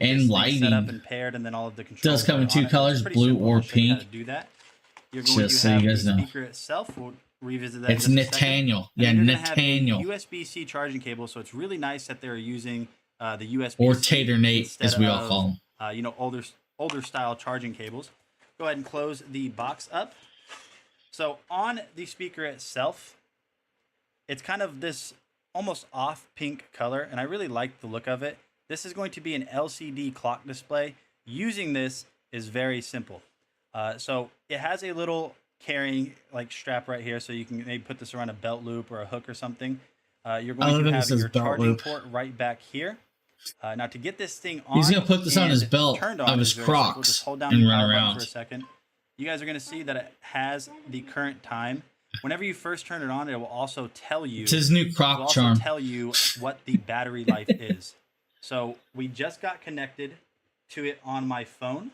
and lighting. Does come in two colors, blue or pink. You're going Just to so have you guys the know. speaker itself. We'll revisit that. It's in just a second. Nathaniel. And Yeah, you're gonna have a Nathaniel. USB-C charging cable, so it's really nice that they're using the USB-C Or Tater Nate, instead as we all of, call him. you know, older style charging cables. Go ahead and close the box up. So on the speaker itself, it's kind of this almost off pink color, and I really like the look of it. This is going to be an LCD clock display. Using this is very simple. So it has a little carrying strap right here, so you can maybe put this around a belt loop or a hook or something. You're going to have your charging port right back here. Now to get this thing on, He's gonna put this on his belt of his Crocs just hold down and the run power button around. for a second. You guys are going to see that it has the current time. Whenever you first turn it on, it will also tell you. It's his new It will Croc also charm. tell you what the battery life is. So we just got connected to it on my phone.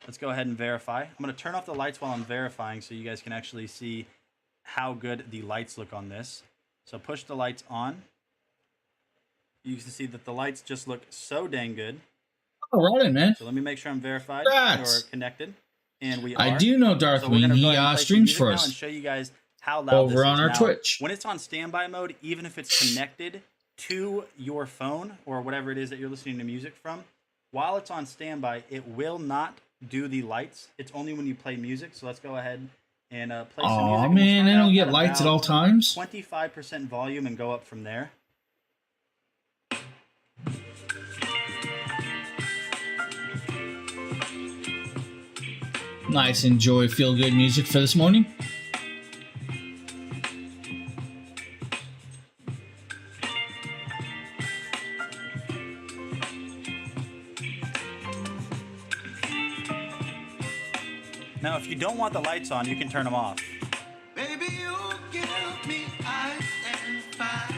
Let's go ahead and verify. I'm going to turn off the lights while I'm verifying so you guys can actually see how good the lights look on this. So push the lights on. You can see that the lights just look so dang good. All right, man. So let me make sure I'm verified Congrats. or connected. And we are. I do know Darth So we're Wing. gonna go He ahead and play some streams music for now us and show you guys how loud over this on is. our Now, Twitch. When it's on standby mode, even if it's connected to your phone or whatever it is that you're listening to music from, while it's on standby, it will not do the lights. It's only when you play music. So let's go ahead and play some music. Aw, And we'll man, start they don't out get at lights at about all times. 25% volume and go up from there. Nice, enjoy, feel good music for this morning. Now, if you don't want the lights on, you can turn them off. Baby, you give me ice and fire.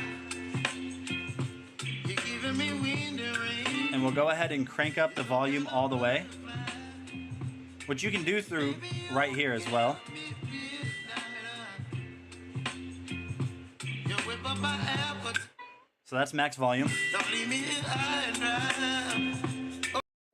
You're giving me wind and rain. And we'll go ahead and crank up the volume all the way, which you can do through right here as well. You whip up my appetite. So that's max volume. Don't leave me high and dry.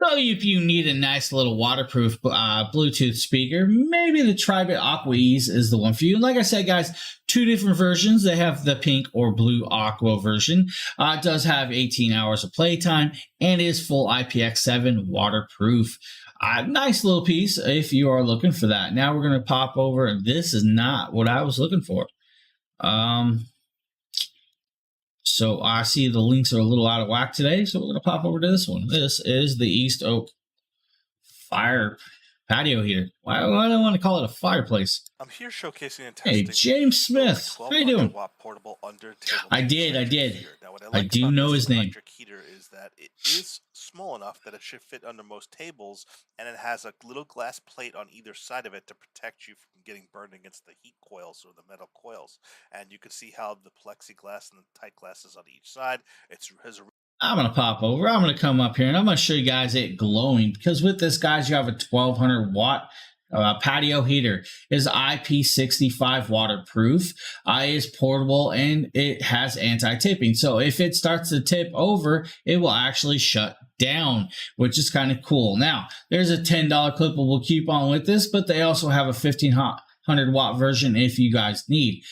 So if you need a nice little waterproof Bluetooth speaker, maybe the Tribit Aqua Ease is the one for you. And like I said, guys, two different versions. They have the pink or blue aqua version. It does have 18 hours of playtime and is full IPX7 waterproof. Nice little piece if you are looking for that. Now we're going to pop over. This is not what I was looking for. So I see the links are a little out of whack today, so we're going to pop over to this one. This is the East Oak Fire Patio heater. Why do I want to call it a fireplace? I'm here showcasing and testing. Hey, James Smith, how you doing? Portable under table I did. heater. Now, what I like do about know this his name. electric heater is that it is small enough that it should fit under most tables, and it has a little glass plate on either side of it to protect you from getting burned against the heat coils or the metal coils. And you can see how the plexiglass and the tight glass is on each side. It has a I'm going to pop over. I'm going to come up here, and I'm going to show you guys it glowing. Because with this, guys, you have a 1200 watt patio heater. It is IP65 waterproof. It is portable, and it has anti-tipping. So if it starts to tip over, it will actually shut down, which is kind of cool. Now, there's a $10 clippable coupon with this, but they also have a 1500 watt version if you guys need.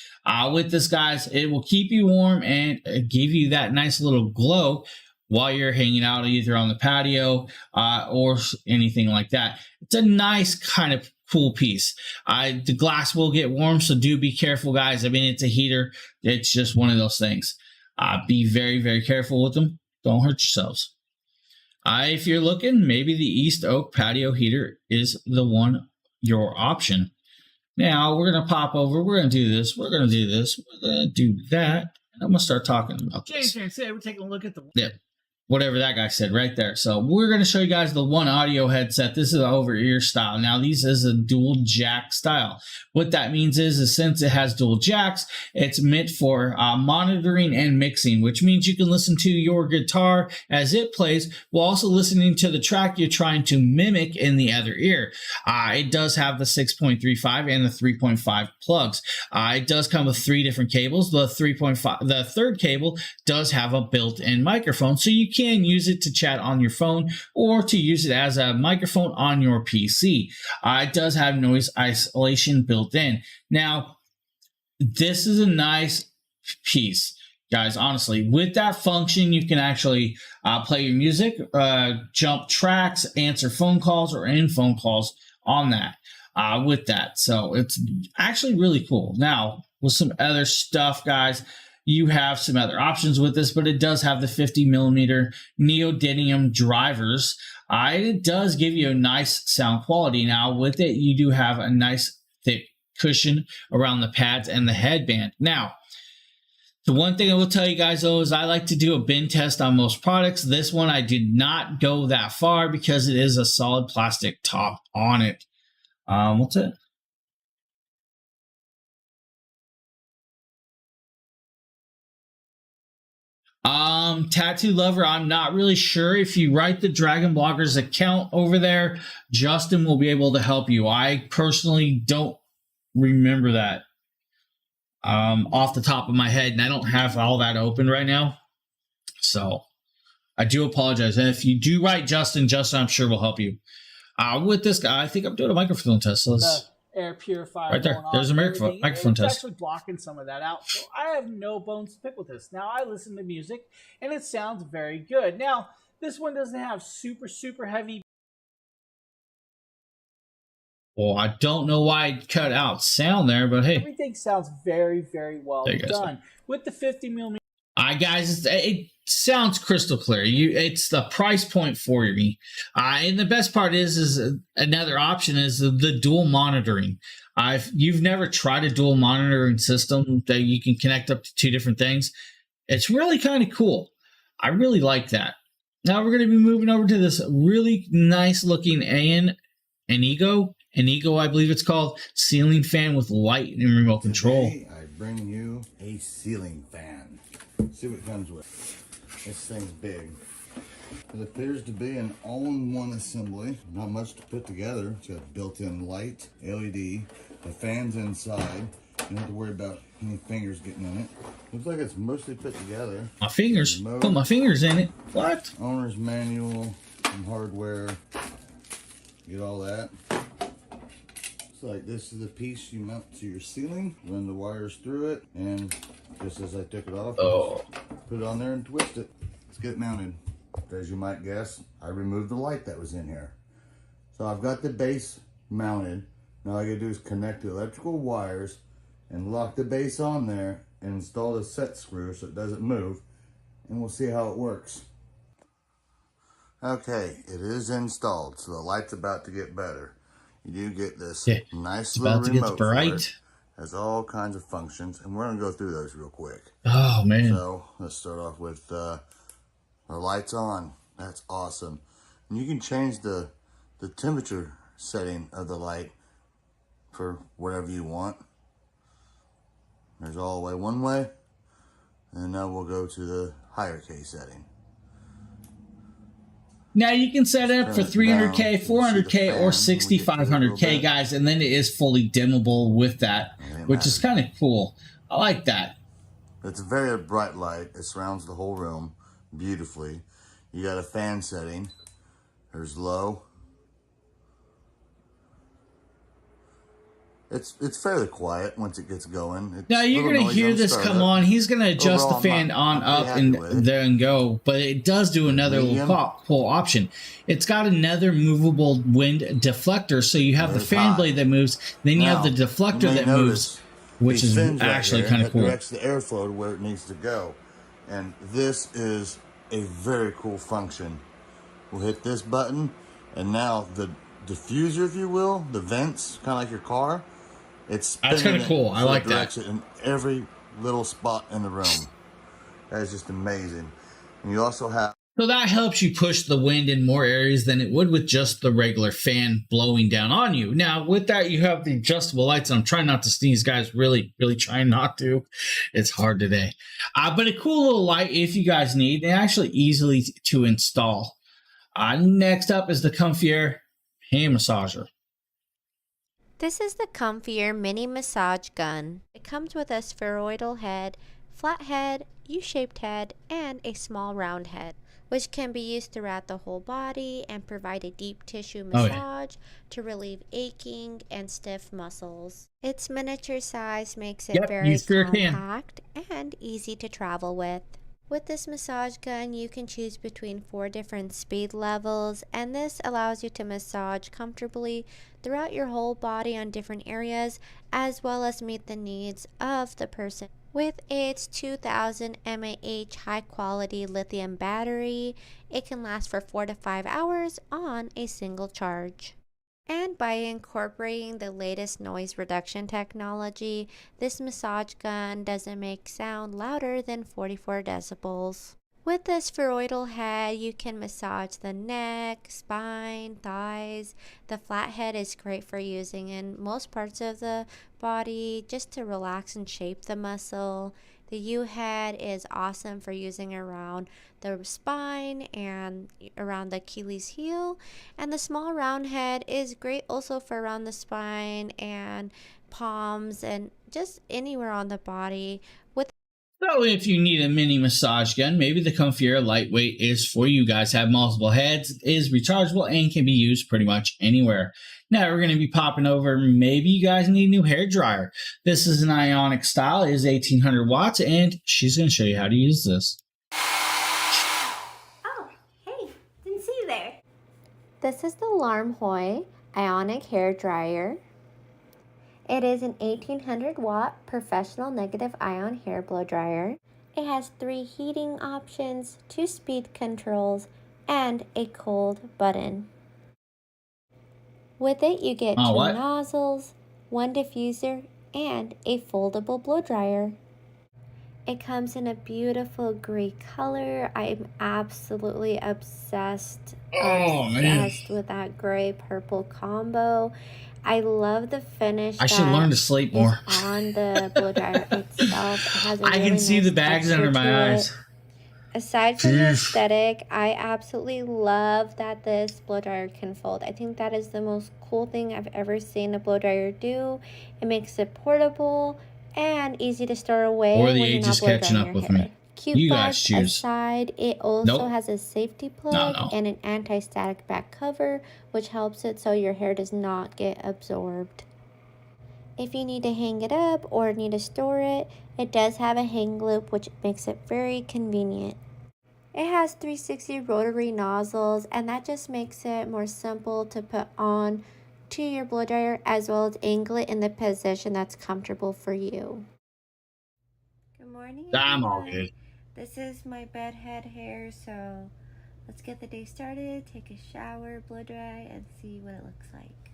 With this, guys, it will keep you warm and give you that nice little glow while you're hanging out either on the patio or anything like that. It's a nice kind of cool piece. The glass will get warm, so do be careful, guys. I mean, it's a heater. It's just one of those things. Be very, very careful with them. Don't hurt yourselves. If you're looking, maybe the East Oak patio heater is the one, your option. Now we're going to pop over. We're going to do this. We're going to do this. We're going to do that. I'm going to start talking about this. James, today we're taking a look at the... Yeah. Whatever that guy said right there. So we're going to show you guys the one audio headset. This is an over-ear style. Now, these is a dual jack style. What that means is since it has dual jacks, it's meant for monitoring and mixing, which means you can listen to your guitar as it plays while also listening to the track you're trying to mimic in the other ear. It does have the 6.35 and the 3.5 plugs. It does come with 3 different cables. The 3.5, the third cable does have a built-in microphone, so you can use it to chat on your phone or to use it as a microphone on your PC. It does have noise isolation built in. Now, this is a nice piece, guys. Honestly, with that function, you can actually play your music, jump tracks, answer phone calls, or end phone calls on that. With that, so it's actually really cool. Now, with some other stuff, guys, you have some other options with this, but it does have the 50mm neodymium drivers. It does give you a nice sound quality. Now, with it, you do have a nice thick cushion around the pads and the headband. Now, the one thing I will tell you guys, though, is I like to do a bend test on most products. This one, I did not go that far because it is a solid plastic top on it. What's it? Tattoo Lover, I'm not really sure. If you write the DragonBloggers account over there, Justin will be able to help you. I personally don't remember that off the top of my head, and I don't have all that open right now. So I do apologize. And if you do write Justin, I'm sure will help you. With this guy, I think I'm doing a microphone test. So let's... air purifier right there. There's a microphone it's test. actually blocking some of that out. So I have no bones to pick with this. Now, I listen to music, and it sounds very good. Now, this one doesn't have super heavy... Well, I don't know why it cut out sound there, but hey. Everything sounds very well done. With the 50mm... Guys, it sounds crystal clear. It's the price point for me. And the best part is another option is the dual monitoring. You've never tried a dual monitoring system that you can connect up to 2 different things. It's really kind of cool. I really like that. Now we're going to be moving over to this really nice looking Enigo, I believe it's called, ceiling fan with light and remote control. Today, I bring you a ceiling fan. See what it comes with. This thing's big. It appears to be an all-in-one assembly. Not much to put together. It's got built-in light, LED, the fan's inside. You don't have to worry about any fingers getting in it. Looks like it's mostly put together. My fingers. Remote, put my fingers in it. What? Owner's manual, some hardware. Get all that. Looks like this is the piece you mount to your ceiling. Run the wires through it, and just as I took it off, put it on there and twist it. Let's get it mounted. As you might guess, I removed the light that was in here. So I've got the base mounted. Now all I gotta do is connect the electrical wires and lock the base on there and install the set screw so it doesn't move, and we'll see how it works. Okay, it is installed, so the light's about to get better. You do get this nice little remote for it. Has all kinds of functions, and we're gonna go through those real quick. Oh man! So let's start off with the lights on. That's awesome. And you can change the temperature setting of the light for whatever you want. There's all the way one way, and now we'll go to the higher K setting. Now you can set it up for 300K, 400K, or 6500K, guys, and then it is fully dimmable with that, which is kind of cool. I like that. It's a very bright light. It surrounds the whole room beautifully. You got a fan setting. There's low. It's fairly quiet once it gets going. Now you're going to hear this come on. He's going to adjust the fan on, up, and then go. But it does do another little cool option. It's got another movable wind deflector. So you have the fan blade that moves. Then you have the deflector that moves, which is actually kind of cool. It directs the airflow to where it needs to go. And this is a very cool function. We'll hit this button, and now the diffuser, if you will, the vents, kind of like your car, It's That's spinning kinda cool. it I so like it that. directs it in every little spot in the room. That is just amazing. And you also have So that helps you push the wind in more areas than it would with just the regular fan blowing down on you. Now, with that, you have the adjustable lights. I'm trying not to sneeze, guys. Really, really trying not to. It's hard today. But a cool little light if you guys need, and actually easily to install. Next up is the Comfier hand massager. This is the Comfier mini massage gun. It comes with a spheroidal head, flat head, U-shaped head, and a small round head, which can be used throughout the whole body and provide a deep tissue massage to relieve aching and stiff muscles. Its miniature size makes it Yep, you very sure can. compact and easy to travel with. With this massage gun, you can choose between 4 different speed levels, and this allows you to massage comfortably throughout your whole body on different areas, as well as meet the needs of the person. With its 2000 mAh high-quality lithium battery, it can last for 4 to 5 hours on a single charge. And by incorporating the latest noise reduction technology, this massage gun doesn't make sound louder than 44 decibels. With the spheroidal head, you can massage the neck, spine, thighs. The flat head is great for using in most parts of the body just to relax and shape the muscle. The U head is awesome for using around the spine and around the Achilles heel. And the small round head is great also for around the spine and palms and just anywhere on the body. So if you need a mini massage gun, maybe the Comfier Lightweight is for you guys. Have multiple heads, is rechargeable, and can be used pretty much anywhere. Now we're going to be popping over. Maybe you guys need a new hair dryer. This is an Ionic style, it is 1800 watts, and she's going to show you how to use this. Oh, hey, didn't see you there. This is the Larmhoy Ionic hair dryer. It is an 1800 watt professional negative ion hair blow dryer. It has 3 heating options, 2 speed controls, and a cold button. With it, you get 2 nozzles, 1 diffuser, and a foldable blow dryer. It comes in a beautiful gray color. I'm absolutely obsessed with that gray purple combo. I love the finish. I should learn to sleep more. On the blow dryer itself, it has a really I can see nice the bags under my eyes. Aside from the aesthetic, I absolutely love that this blow dryer can fold. I think that is the most cool thing I've ever seen a blow dryer do. It makes it portable and easy to store away. Or the age is catching up with me. You guys choose. Aside, it also has a safety plug and an anti-static back cover, which helps it so your hair does not get absorbed. If you need to hang it up or need to store it, it does have a hang loop, which makes it very convenient. It has 360 rotary nozzles, and that just makes it more simple to put on to your blow dryer, as well as angle it in the position that's comfortable for you. Good morning, I'm all good. This is my bed head hair, so let's get the day started, take a shower, blow dry, and see what it looks like.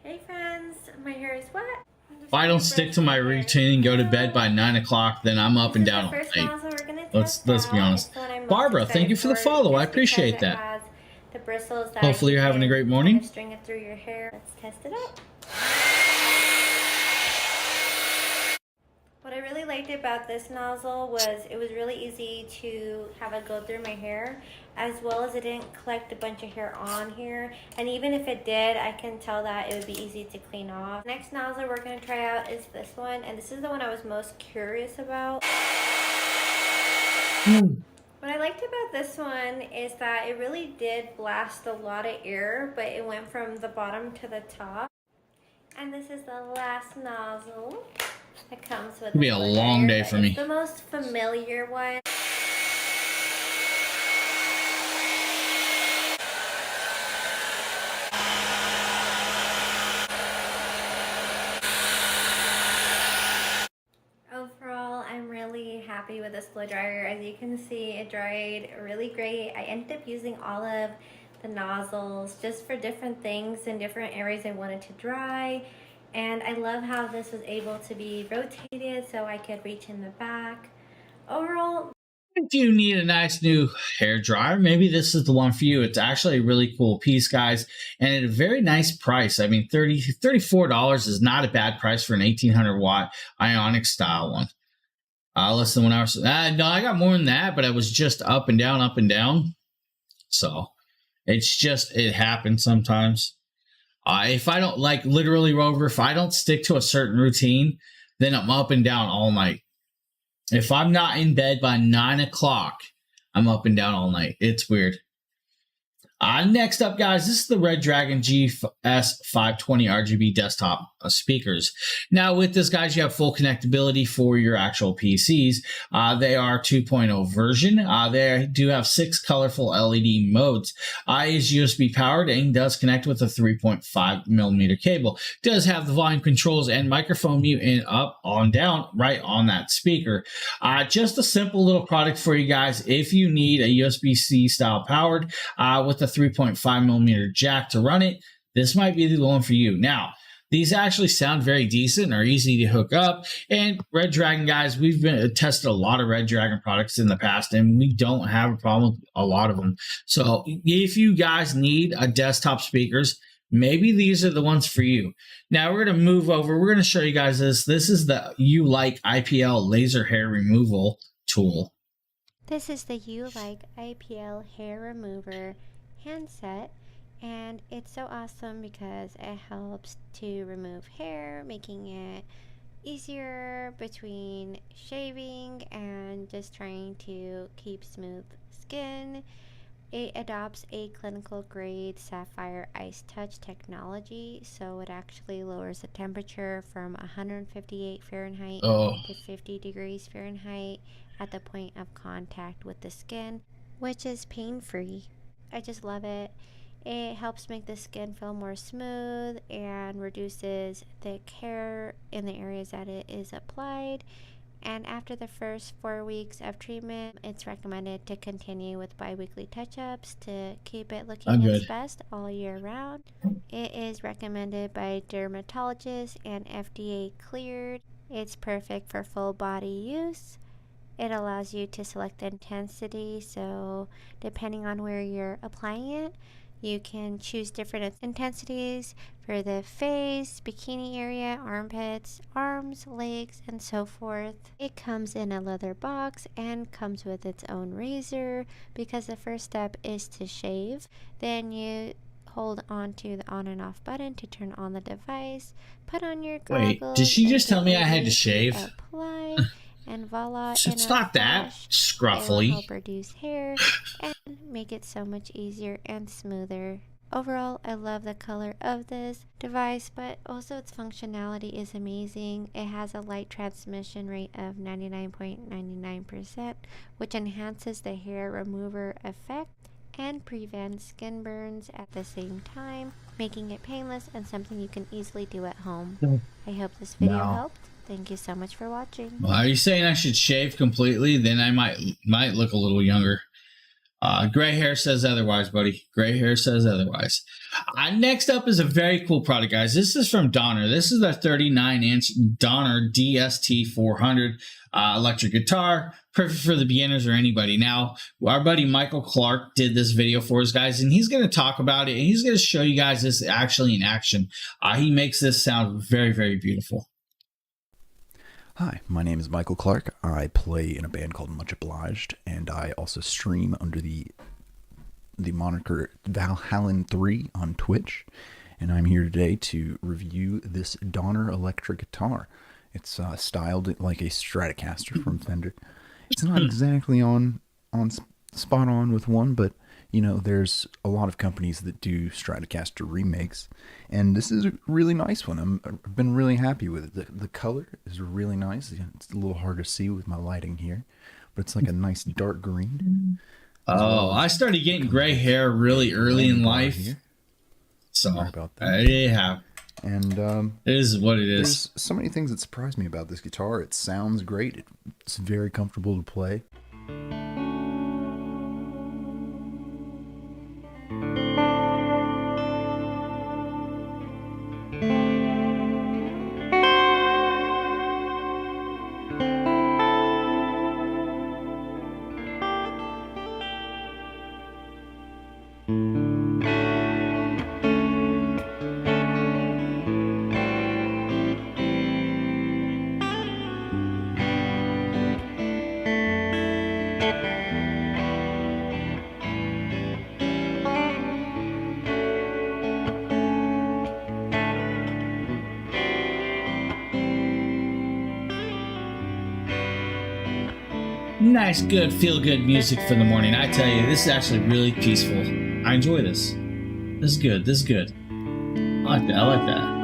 Hey friends, my hair is wet. If I don't stick to my routine and go to bed by 9 o'clock, then I'm up and down all night. Let's be honest. Barbara, thank you for the follow. I appreciate that. Hopefully you're having a great morning. String it through your hair. Let's test it out. What I really liked about this nozzle was it was really easy to have it go through my hair, as well as it didn't collect a bunch of hair on here. And even if it did, I can tell that it would be easy to clean off. Next nozzle we're going to try out is this one, and this is the one I was most curious about. What I liked about this one is that it really did blast a lot of air, but it went from the bottom to the top. And this is the last nozzle that comes with. It'll be a long day for me. It's the most familiar one. Overall, I'm really happy with this blow dryer. As you can see, it dried really great. I ended up using all of the nozzles just for different things in different areas I wanted to dry. And I love how this was able to be rotated so I could reach in the back. Overall, if you need a nice new hair dryer, maybe this is the one for you. It's actually a really cool piece, guys, and at a very nice price. I mean, $34 is not a bad price for an 1800 watt ionic style one. Less than 1 hour. No, I got more than that, but I was just up and down, up and down. So it's just, it happens sometimes. If I don't, like, literally, Rover, if I don't stick to a certain routine, then I'm up and down all night. If I'm not in bed by 9 o'clock, I'm up and down all night. It's weird. Next up, guys, this is the Red Dragon GS520 RGB desktop speakers. Now, with this, guys, you have full connectability for your actual PCs. They are 2.0 version. They do have 6 colorful LED modes. Is USB powered and does connect with a 3.5 millimeter cable. Does have the volume controls and microphone mute in up, on, down, right on that speaker. Just a simple little product for you guys. If you need a USB-C style powered with a 3.5 millimeter jack to run it, this might be the one for you. Now, these actually sound very decent, are easy to hook up. And Red Dragon, guys, we've tested a lot of Red Dragon products in the past, and we don't have a problem with a lot of them. So if you guys need a desktop speakers, maybe these are the ones for you. Now we're going to move over. We're going to show you guys this. This is the U-Like IPL laser hair removal tool. this is the U-Like IPL hair remover handset, and it's so awesome because it helps to remove hair, making it easier between shaving and just trying to keep smooth skin. It adopts a clinical grade sapphire ice touch technology, so it actually lowers the temperature from 158 Fahrenheit to 50 degrees Fahrenheit at the point of contact with the skin, which is pain-free. I just love it. It helps make the skin feel more smooth and reduces thick hair in the areas that it is applied. And after the first 4 weeks of treatment, it's recommended to continue with bi-weekly touch-ups to keep it looking its best all year round. It is recommended by dermatologists and FDA cleared. It's perfect for full body use. It allows you to select the intensity, so depending on where you're applying it, you can choose different intensities for the face, bikini area, armpits, arms, legs, and so forth. It comes in a leather box and comes with its own razor, because the first step is to shave. Then you hold on to the on and off button to turn on the device, put on your goggles. Wait, did she just tell me I had to shave? Apply, and voila, Stop that, scruffly. it will help reduce hair and make it so much easier and smoother. Overall, I love the color of this device, but also its functionality is amazing. It has a light transmission rate of 99.99%, which enhances the hair remover effect and prevents skin burns at the same time, making it painless and something you can easily do at home. I hope this video helped. Thank you so much for watching. Well, are you saying I should shave completely? Then I might look a little younger. Gray hair says otherwise, buddy. Gray hair says otherwise. Next up is a very cool product, guys. This is from Donner. This is the 39-inch Donner DST400 electric guitar. Perfect for the beginners or anybody. Now, our buddy Michael Clark did this video for us, guys, and he's going to talk about it, and he's going to show you guys this actually in action. He makes this sound very, very beautiful. Hi, my name is Michael Clark. I play in a band called Much Obliged, and I also stream under the moniker Valhallan3 on Twitch. And I'm here today to review this Donner electric guitar. It's styled like a Stratocaster from Fender. It's not exactly on spot on with one, but you know, there's a lot of companies that do Stratocaster remakes, and this is a really nice one. I've been really happy with it. The color is really nice. It's a little hard to see with my lighting here, but it's like a nice dark green. I started getting gray hair really early in life. Here. So, sorry about that. Yeah. And it is what it is. There's so many things that surprise me about this guitar. It sounds great. It's very comfortable to play. nice, good, feel-good music for the morning. I tell you, this is actually really peaceful. I enjoy this. This is good. This is good. I like that. I like that.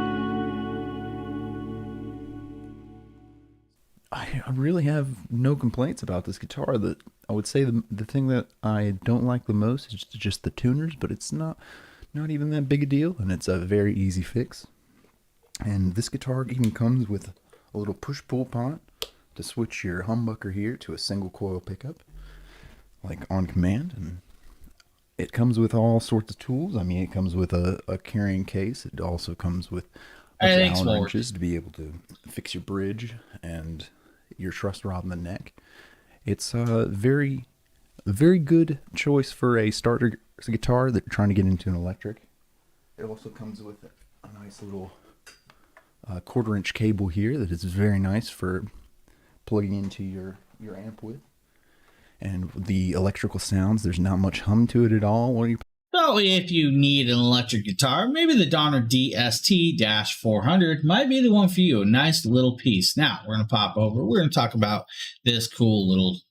I really have no complaints about this guitar. I would say the thing that I don't like the most is just the tuners, but it's not even that big a deal, and it's a very easy fix. And this guitar even comes with a little push-pull pot to switch your humbucker here to a single coil pickup, like on command. And it comes with all sorts of tools. I mean, it comes with a carrying case. It also comes with Allen wrenches to be able to fix your bridge and your truss rod in the neck. It's a very good choice for a starter guitar that you're trying to get into an electric. It also comes with a nice little 1/4-inch cable here that is very nice for plugging into your amp with. And the electrical sounds, there's not much hum to it at all. So if you need an electric guitar, maybe the Donner DST-400 might be the one for you. A nice little piece. Now, we're going to pop over. We're going to talk about this cool little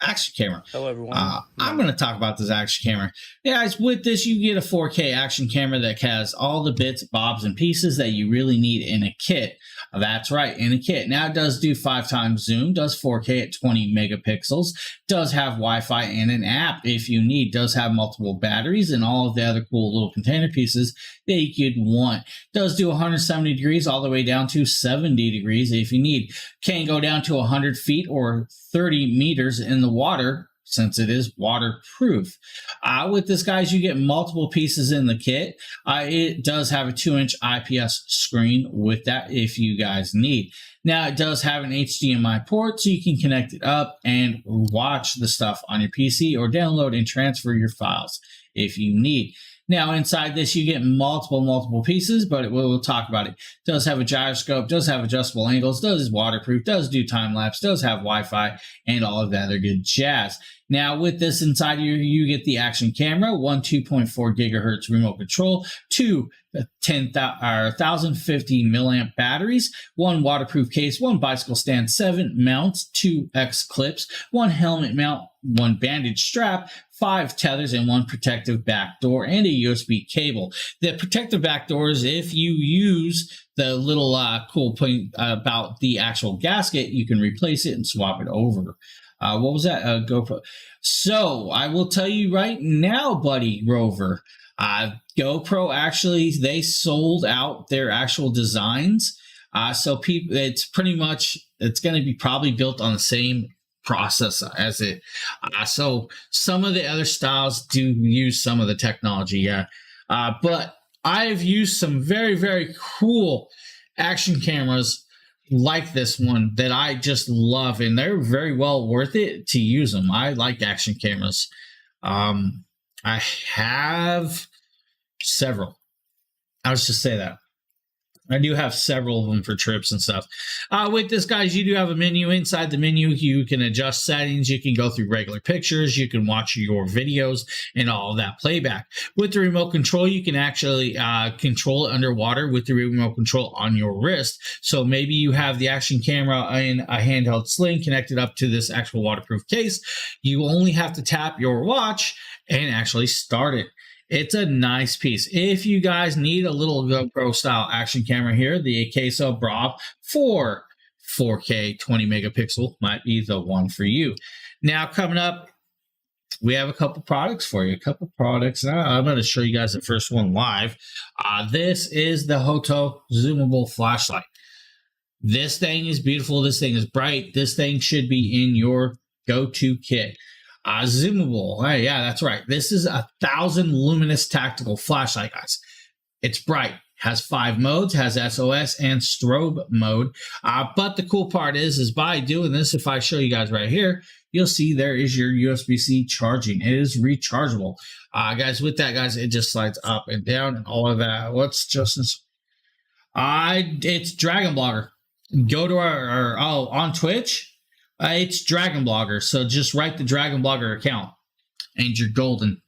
action camera. Hello, everyone. I'm going to talk about this action camera. Yeah, guys, with this, you get a 4K action camera that has all the bits, bobs, and pieces that you really need in a kit. That's right, in a kit. Now, it does do 5x zoom, does 4K at 20 megapixels, does have Wi-Fi and an app if you need, does have multiple batteries and all of the other cool little container pieces that you could want. Does do 170 degrees all the way down to 70 degrees if you need. Can go down to 100 feet or 30 meters in the water, since it is waterproof. With this, guys, you get multiple pieces in the kit. It does have a 2-inch IPS screen with that if you guys need. Now, it does have an HDMI port, so you can connect it up and watch the stuff on your PC or download and transfer your files if you need. Now, inside this, you get multiple pieces, but we'll talk about it. Does have a gyroscope, does have adjustable angles, does waterproof, does do time-lapse, does have Wi-Fi, and all of that other good jazz. Now, with this inside here, you get the action camera, one 2.4 gigahertz remote control, two 1050 milliamp batteries, one waterproof case, one bicycle stand, 7 mounts, 2 X clips, one helmet mount, one bandage strap, 5 tethers, and one protective back door, and a USB cable. The protective back doors, if you use the little cool point about the actual gasket, you can replace it and swap it over. What was that? GoPro. So I will tell you right now, buddy Rover, GoPro actually, they sold out their actual designs. So people, it's pretty much, it's going to be probably built on the same process as it. So some of the other styles do use some of the technology, yeah. But I've used some very cool action cameras like this one that I just love, and they're very well worth it to use them. I like action cameras. I have several. I'll just say that. I do have several of them for trips and stuff. With this, guys, you do have a menu. Inside the menu, you can adjust settings. You can go through regular pictures. You can watch your videos and all of that playback. With the remote control, you can actually control it underwater with the remote control on your wrist. So maybe you have the action camera in a handheld sling connected up to this actual waterproof case. You only have to tap your watch and actually start it. It's a nice piece. If you guys need a little GoPro style action camera here, the Acaso Brav for 4K 20 megapixel might be the one for you. Now, coming up, we have a couple products for you. A couple products. I'm going to show you guys the first one live. This is the Hoto zoomable flashlight. This thing is beautiful. This thing is bright. This thing should be in your go-to kit. Zoomable. Yeah, that's right. This is 1,000 luminous tactical flashlight, guys. It's bright. Has 5 modes. Has SOS and strobe mode. But the cool part is by doing this, if I show you guys right here, you'll see there is your USB-C charging. It is rechargeable. Guys, with that, guys, it just slides up and down and all of that. What's Justin's? It's DragonBlogger. Go to our on Twitch. It's DragonBloggers, so just write the DragonBlogger account, and you're golden.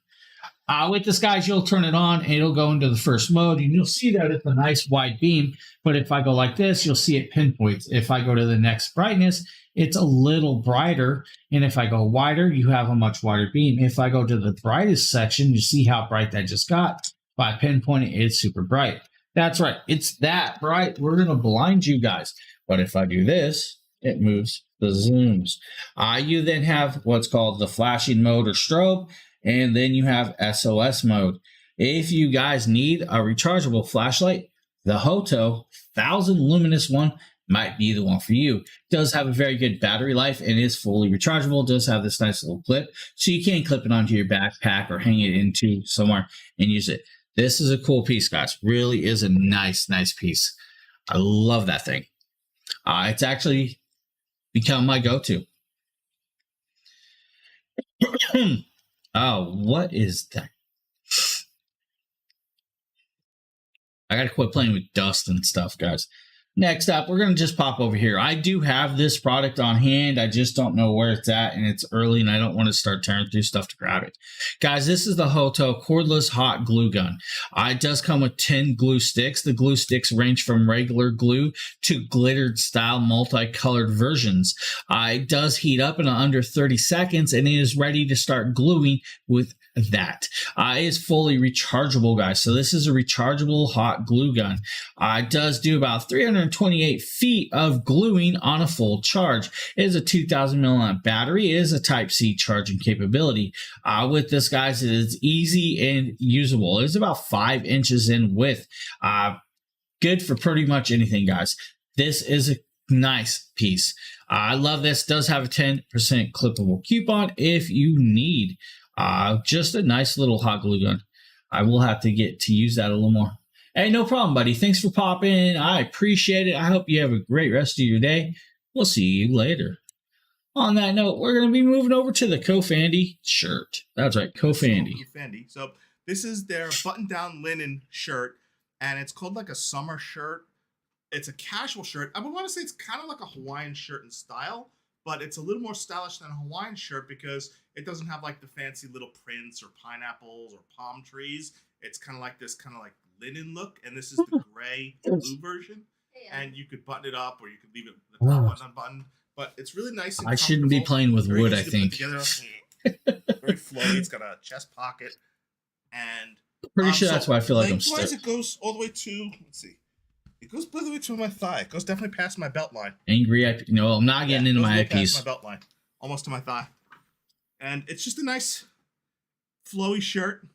With this, guys, you'll turn it on and it'll go into the first mode, and you'll see that it's a nice wide beam. But if I go like this, you'll see it pinpoints. If I go to the next brightness, it's a little brighter. And if I go wider, you have a much wider beam. If I go to the brightest section, you see how bright that just got. By pinpointing, it's super bright. That's right. It's that bright. We're going to blind you guys. But if I do this, it moves the zooms. You then have what's called the flashing mode or strobe. And then you have SOS mode. If you guys need a rechargeable flashlight, the Hoto 1000 luminous one might be the one for you. It does have a very good battery life and is fully rechargeable. It does have this nice little clip, so you can clip it onto your backpack or hang it into somewhere and use it. This is a cool piece, guys. Really is a nice piece. I love that thing. It's actually become my go-to. Oh, what is that? I gotta quit playing with dust and stuff, guys. Next up, we're going to just pop over here. I do have this product on hand. I just don't know where it's at, and it's early, and I don't want to start tearing through stuff to grab it. Guys, this is the Hoto cordless hot glue gun. It does come with 10 glue sticks. The glue sticks range from regular glue to glittered style multicolored versions. It does heat up in under 30 seconds, and it is ready to start gluing with that. It is fully rechargeable, guys. So this is a rechargeable hot glue gun. It does do about 328 feet of gluing on a full charge. It is a 2000 milliamp battery. It is a Type-C charging capability. With this, guys, it is easy and usable. It is about 5 inches in width. Good for pretty much anything, guys. This is a nice piece. I love this. It does have a 10% clippable coupon if you need. Just a nice little hot glue gun. I will have to get to use that a little more. Hey, no problem, buddy. Thanks for popping in. I appreciate it. I hope you have a great rest of your day. We'll see you later. On that note, we're going to be moving over to the Kofandy shirt. That's right, Kofandy. So this is their button-down linen shirt, and it's called like a summer shirt. It's a casual shirt. I would want to say it's kind of like a Hawaiian shirt in style, but it's a little more stylish than a Hawaiian shirt because it doesn't have like the fancy little prints or pineapples or palm trees. It's kind of like this kind of like linen look, and this is the gray blue version. And you could button it up or you could leave it the top button unbuttoned. But it's really nice and I shouldn't be playing with wood, I think. Very flowy. It's got a chest pocket. And pretty sure that's why I feel like I'm stuck. It goes all the way to, let's see. It goes all the way to my thigh. It goes definitely past my belt line. Angry, no, I'm not getting into my eyepiece. My belt line, almost to my thigh. And it's just a nice flowy shirt.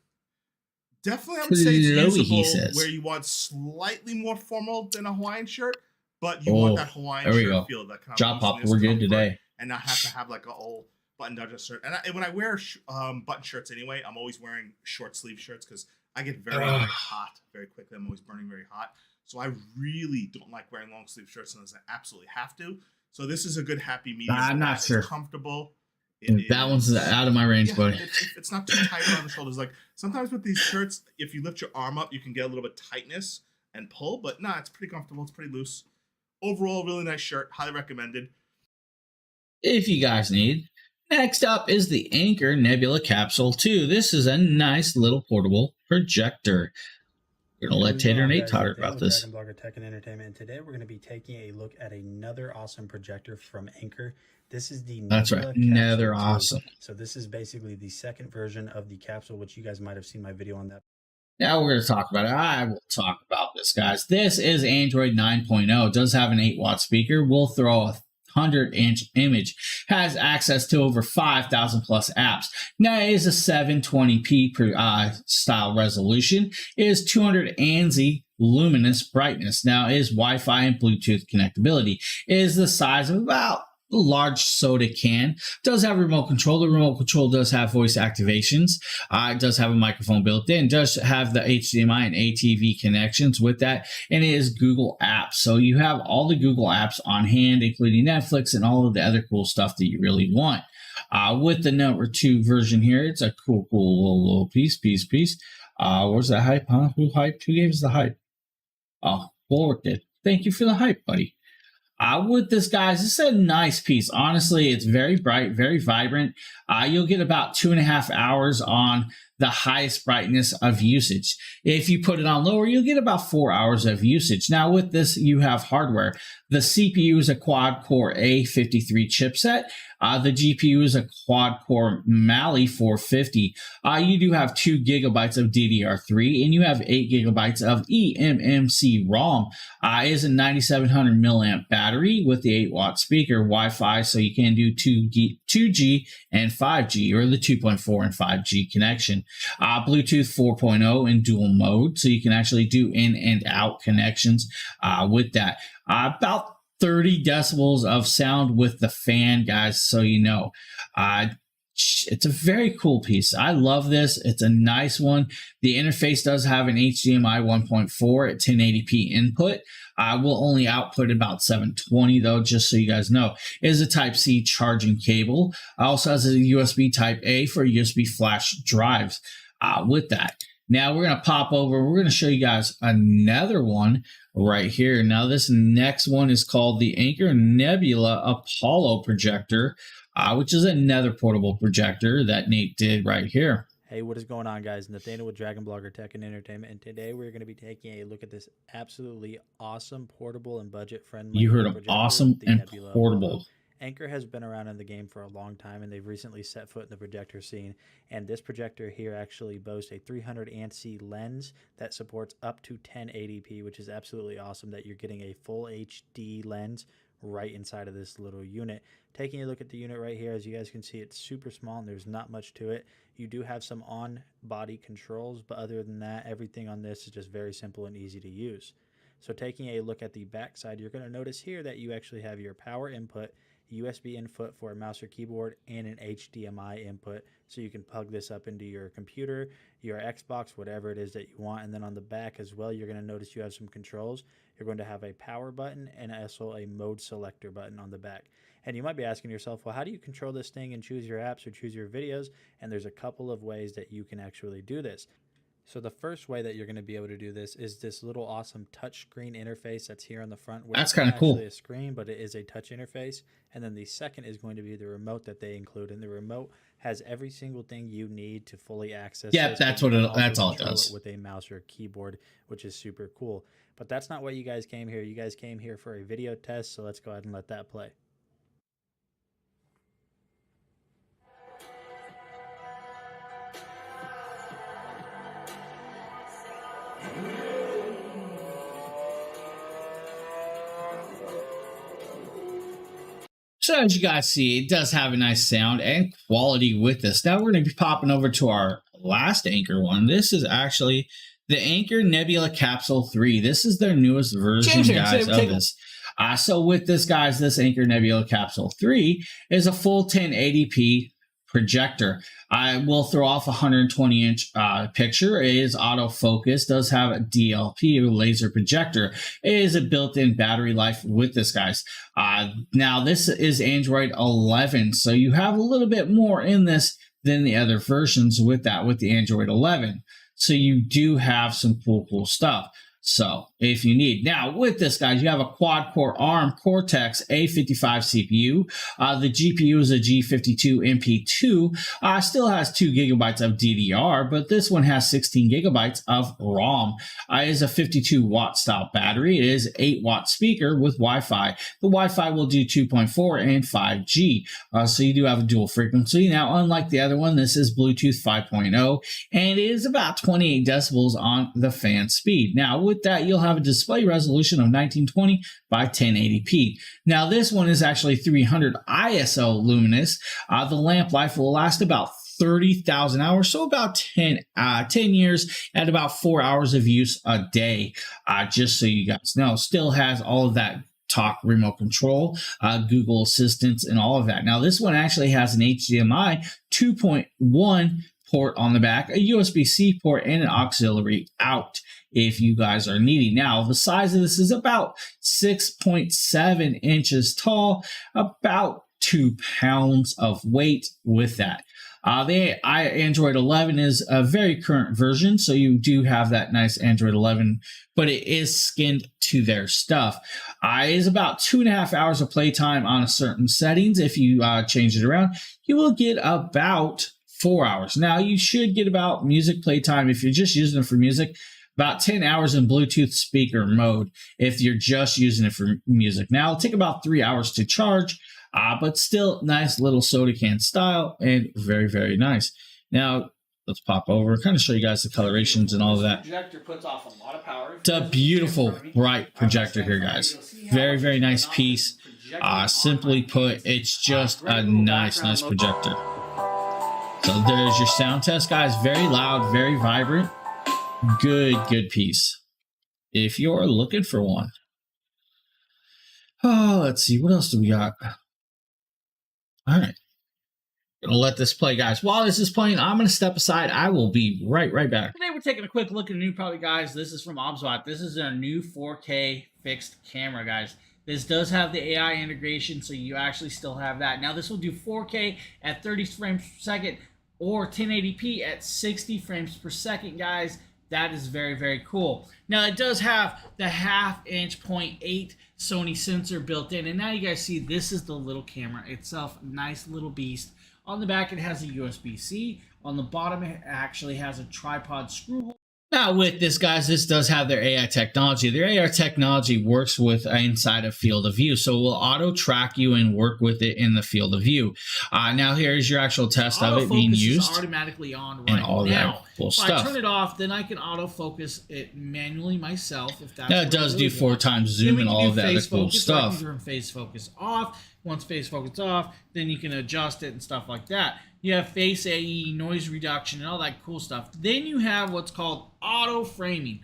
Definitely, I would say it's usable where you want slightly more formal than a Hawaiian shirt, but you want that Hawaiian shirt feel. That kind of drop pop, we're good today. And not have to have like a old button-down shirt. And when I wear button shirts anyway, I'm always wearing short sleeve shirts because I get very, very hot very quickly. I'm always burning very hot. So I really don't like wearing long sleeve shirts unless I absolutely have to. So this is a good happy medium. I'm not sure. It's comfortable. That one's out of my range, buddy. It's not too tight around the shoulders. Like sometimes with these shirts, if you lift your arm up, you can get a little bit of tightness and pull. But nah, it's pretty comfortable. It's pretty loose. Overall, really nice shirt. Highly recommended. If you guys need. Next up is the Anchor Nebula Capsule 2. This is a nice little portable projector. We're going to let Tater and Nate talk about this. DragonBlogger Tech and Entertainment, and today we're going to be taking a look at another awesome projector from Anchor. This is the That's right, another awesome. So this is basically the second version of the capsule, which you guys might have seen my video on that. Now we're going to talk about it. I will talk about this, guys. This is Android 9.0. It does have an 8-watt speaker. We'll throw a 100-inch image, has access to over 5,000 plus apps. Now it is a 720p per style resolution. It is 200 ANSI luminous brightness. Now it is Wi-Fi and Bluetooth connectability. It is the size of about a large soda can. It does have a remote control. The remote control does have voice activations. It does have a microphone built in. It does have the HDMI and ATV connections with that. And it is Google Apps. So you have all the Google Apps on hand, including Netflix and all of the other cool stuff that you really want. With the number 2 version here, it's a cool little piece. Where's that hype, huh? Who gave us the hype? Oh, Bulwark did. Thank you for the hype, buddy. With this, guys, this is a nice piece. Honestly, it's very bright, very vibrant. You'll get about 2.5 hours on the highest brightness of usage. If you put it on lower, you'll get about 4 hours of usage. Now with this, you have hardware. The CPU is a quad-core A53 chipset. The GPU is a quad-core Mali 450. You do have 2 gigabytes of DDR3, and you have 8 gigabytes of eMMC ROM. It is a 9700 milliamp battery with the 8-watt speaker, Wi-Fi, so you can do 2G and 5G, or the 2.4 and 5G connection. Bluetooth 4.0 in dual mode, so you can actually do in and out connections with that. About 30 decibels of sound with the fan, guys, so you know. It's a very cool piece. I love this. It's a nice one. The interface does have an HDMI 1.4 at 1080p input. Will only output about 720 though, just so you guys know. It is a Type-C charging cable. Also has a USB Type-A for USB flash drives with that. Now we're going to pop over. We're going to show you guys another one right here. Now this next one is called the Anker Nebula Apollo projector, which is another portable projector that Nate did right here. Hey, what is going on, guys? Nathaniel with DragonBlogger Tech and Entertainment, and today we're going to be taking a look at this absolutely awesome portable and budget-friendly. You heard of awesome and portable. Anker has been around in the game for a long time, and they've recently set foot in the projector scene. And this projector here actually boasts a 300 ANSI lens that supports up to 1080p, which is absolutely awesome that you're getting a full HD lens right inside of this little unit. Taking a look at the unit right here, as you guys can see, it's super small and there's not much to it. You do have some on-body controls, but other than that, everything on this is just very simple and easy to use. So taking a look at the back side, you're going to notice here that you actually have your power input, USB input for a mouse or keyboard, and an HDMI input, so you can plug this up into your computer, your Xbox, whatever it is that you want. And then on the back as well, you're going to notice you have some controls. You're going to have a power button and also a mode selector button on the back. And you might be asking yourself, well, how do you control this thing and choose your apps or choose your videos? And there's a couple of ways that you can actually do this. So the first way that you're going to be able to do this is this little awesome touch screen interface that's here on the front. That's kind of cool. It's a screen, but it is a touch interface. And then the second is going to be the remote that they include. And the remote has every single thing you need to fully access. Yeah, that's what that's all it does. With a mouse or keyboard, which is super cool. But that's not why you guys came here. You guys came here for a video test. So let's go ahead and let that play. So as you guys see, it does have a nice sound and quality with this. Now we're going to be popping over to our last Anker one. This is actually the Anker Nebula Capsule 3. This is their newest version, guys, of this. So with this, guys, this Anker Nebula Capsule 3 is a full 1080p projector. I will throw off a 120-inch picture. It is autofocus, does have a DLP, or laser projector. It is a built-in battery life with this, guys. Now, this is Android 11, so you have a little bit more in this than the other versions with that, with the Android 11. So you do have some cool stuff. So if you need. Now with this, guys, you have a quad core ARM Cortex A55 CPU. The GPU is a G52 MP2. Still has 2 gigabytes of DDR, but this one has 16 gigabytes of ROM. It is a 52 watt style battery. It is 8-watt speaker with Wi-Fi. The Wi-Fi will do 2.4 and 5G. So you do have a dual frequency. Now, unlike the other one, this is Bluetooth 5.0, and it is about 28 decibels on the fan speed. Now, with that, you'll have a display resolution of 1920 by 1080p. Now, this one is actually 300 ISO luminous. The lamp life will last about 30,000 hours, so about 10 years at about 4 hours of use a day, just so you guys know. Still has all of that talk remote control, Google Assistance, and all of that. Now, this one actually has an HDMI 2.1 port on the back, a USB-C port, and an auxiliary out if you guys are needy. Now, the size of this is about 6.7 inches tall, about 2 pounds of weight with that. The Android 11 is a very current version, so you do have that nice Android 11, but it is skinned to their stuff. It is about 2.5 hours of playtime on certain settings. If you change it around, you will get about 4 hours. Now, you should get about music playtime if you're just using it for music, about 10 hours in Bluetooth speaker mode if you're just using it for music. Now, it'll take about 3 hours to charge, but still nice little soda can style and very, very nice. Now, let's pop over and kind of show you guys the colorations and all of that. Projector puts off a lot of power. It's a beautiful, bright projector here, guys. Very, very nice piece. Simply put, it's just a nice projector. So there's your sound test, guys. Very loud, very vibrant. Good piece. If you're looking for one. Oh, let's see. What else do we got? All right. Gonna let this play, guys. While this is playing, I'm gonna step aside. I will be right back. Today we're taking a quick look at a new product, guys. This is from OBSBot. This is a new 4K fixed camera, guys. This does have the AI integration, so you actually still have that. Now, this will do 4K at 30 frames per second or 1080p at 60 frames per second, guys. That is very, very cool. Now, it does have the 1/2-inch 0.8 Sony sensor built in. And now you guys see this is the little camera itself. Nice little beast. On the back, it has a USB-C. On the bottom, it actually has a tripod screw hole. Now with this, guys, this does have their AI technology. Their AI technology works with inside of field of view, so it will auto track you and work with it in the field of view. Now here's your actual test of it being used, automatically on right and all now. that cool If stuff. I turn it off, then I can autofocus it manually myself. If that's now it does do 4 times zoom and all of that other cool stuff. Turn phase focus off. Once phase focus off, then you can adjust it and stuff like that. You have face AE, noise reduction, and all that cool stuff. Then you have what's called auto framing.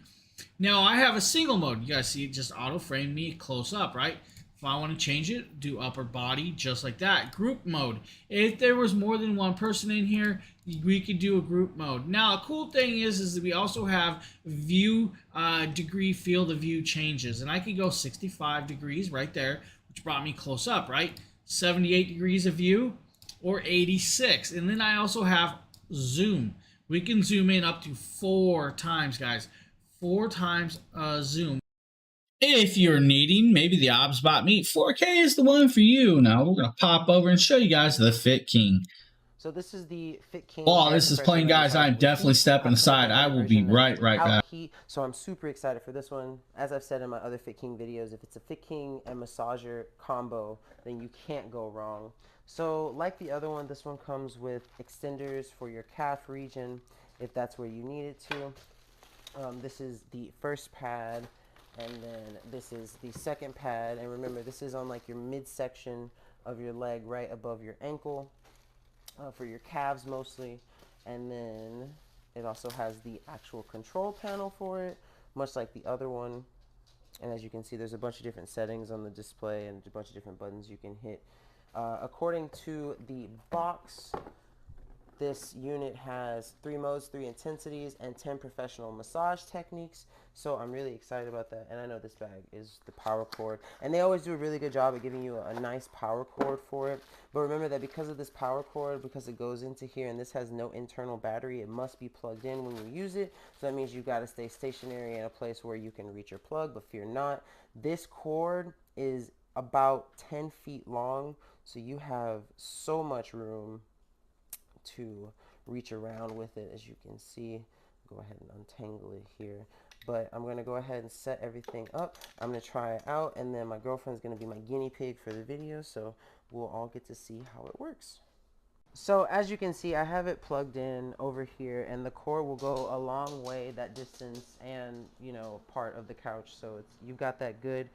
Now I have a single mode. You guys see it just auto frame me close up, right? If I want to change it, do upper body just like that. Group mode. If there was more than one person in here, we could do a group mode. Now a cool thing is that we also have view degree field of view changes, and I could go 65 degrees right there, which brought me close up, right? 78 degrees of view, or 86. And then I also have zoom. We can zoom in up to 4 times, guys. 4 times zoom. If you're needing maybe the OBSBot Meet, 4K is the one for you. Now we're going to pop over and show you guys the Fit King. So this is the Fit King. While this is playing, guys, I'm definitely stepping aside. I will be right back. So I'm super excited for this one. As I've said in my other Fit King videos, if it's a Fit King and massager combo, then you can't go wrong. So like the other one, this one comes with extenders for your calf region, if that's where you need it to. This is the first pad, and then this is the second pad. And remember, this is on like your midsection of your leg, right above your ankle, for your calves mostly. And then it also has the actual control panel for it, much like the other one. And as you can see, there's a bunch of different settings on the display and a bunch of different buttons you can hit. According to the box, this unit has 3 modes, 3 intensities, and 10 professional massage techniques. So I'm really excited about that. And I know this bag is the power cord. And they always do a really good job at giving you a nice power cord for it. But remember that because of this power cord, because it goes into here and this has no internal battery, it must be plugged in when you use it. So that means you've got to stay stationary in a place where you can reach your plug, but fear not. This cord is about 10 feet long. So you have so much room to reach around with it, as you can see. Go ahead and untangle it here. But I'm going to go ahead and set everything up. I'm going to try it out, and then my girlfriend's going to be my guinea pig for the video, so we'll all get to see how it works. So as you can see, I have it plugged in over here, and the cord will go a long way, that distance and, you know, part of the couch. So it's, you've got that good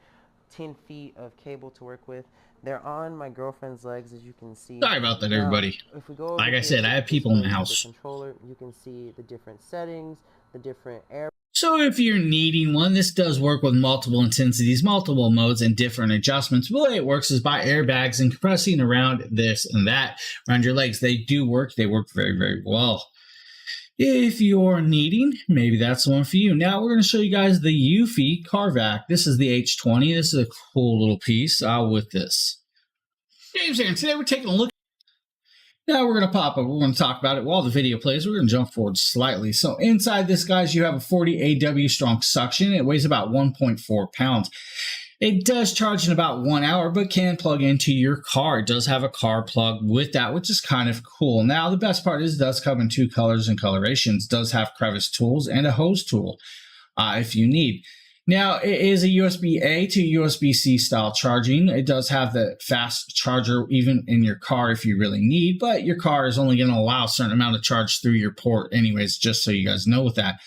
10 feet of cable to work with. They're on my girlfriend's legs, as you can see. Sorry about that, everybody. If we go like I said, I have people in the house. Controller, you can see the different settings, the different air. So if you're needing one, this does work with multiple intensities, multiple modes, and different adjustments. The way it works is by airbags and compressing around this and that around your legs. They do work. They work very, very well. If you're needing, maybe that's the one for you. Now we're going to show you guys the Eufy Carvac. This is the H20. This is a cool little piece with this. James here, and today we're taking a look. Now we're going to pop up. We're going to talk about it while the video plays. We're going to jump forward slightly. So inside this, guys, you have a 40 AW strong suction. It weighs about 1.4 pounds. It does charge in about 1 hour, but can plug into your car. It does have a car plug with that, which is kind of cool. Now, the best part is it does come in 2 colors and colorations. It does have crevice tools and a hose tool if you need. Now, it is a USB-A to USB-C style charging. It does have the fast charger even in your car if you really need, but your car is only going to allow a certain amount of charge through your port anyways, just so you guys know with that.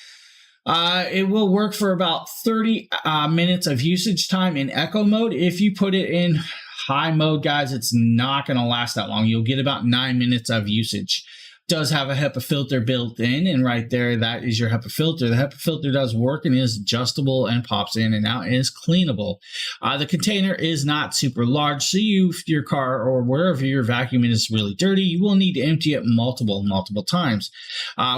It will work for about 30 minutes of usage time in eco mode. If you put it in high mode, guys, it's not going to last that long. You'll get about 9 minutes of usage. Does have a HEPA filter built in, and right there, that is your HEPA filter. The HEPA filter does work and is adjustable and pops in and out and is cleanable. The container is not super large, so if your car or wherever you're vacuuming is really dirty, you will need to empty it multiple times.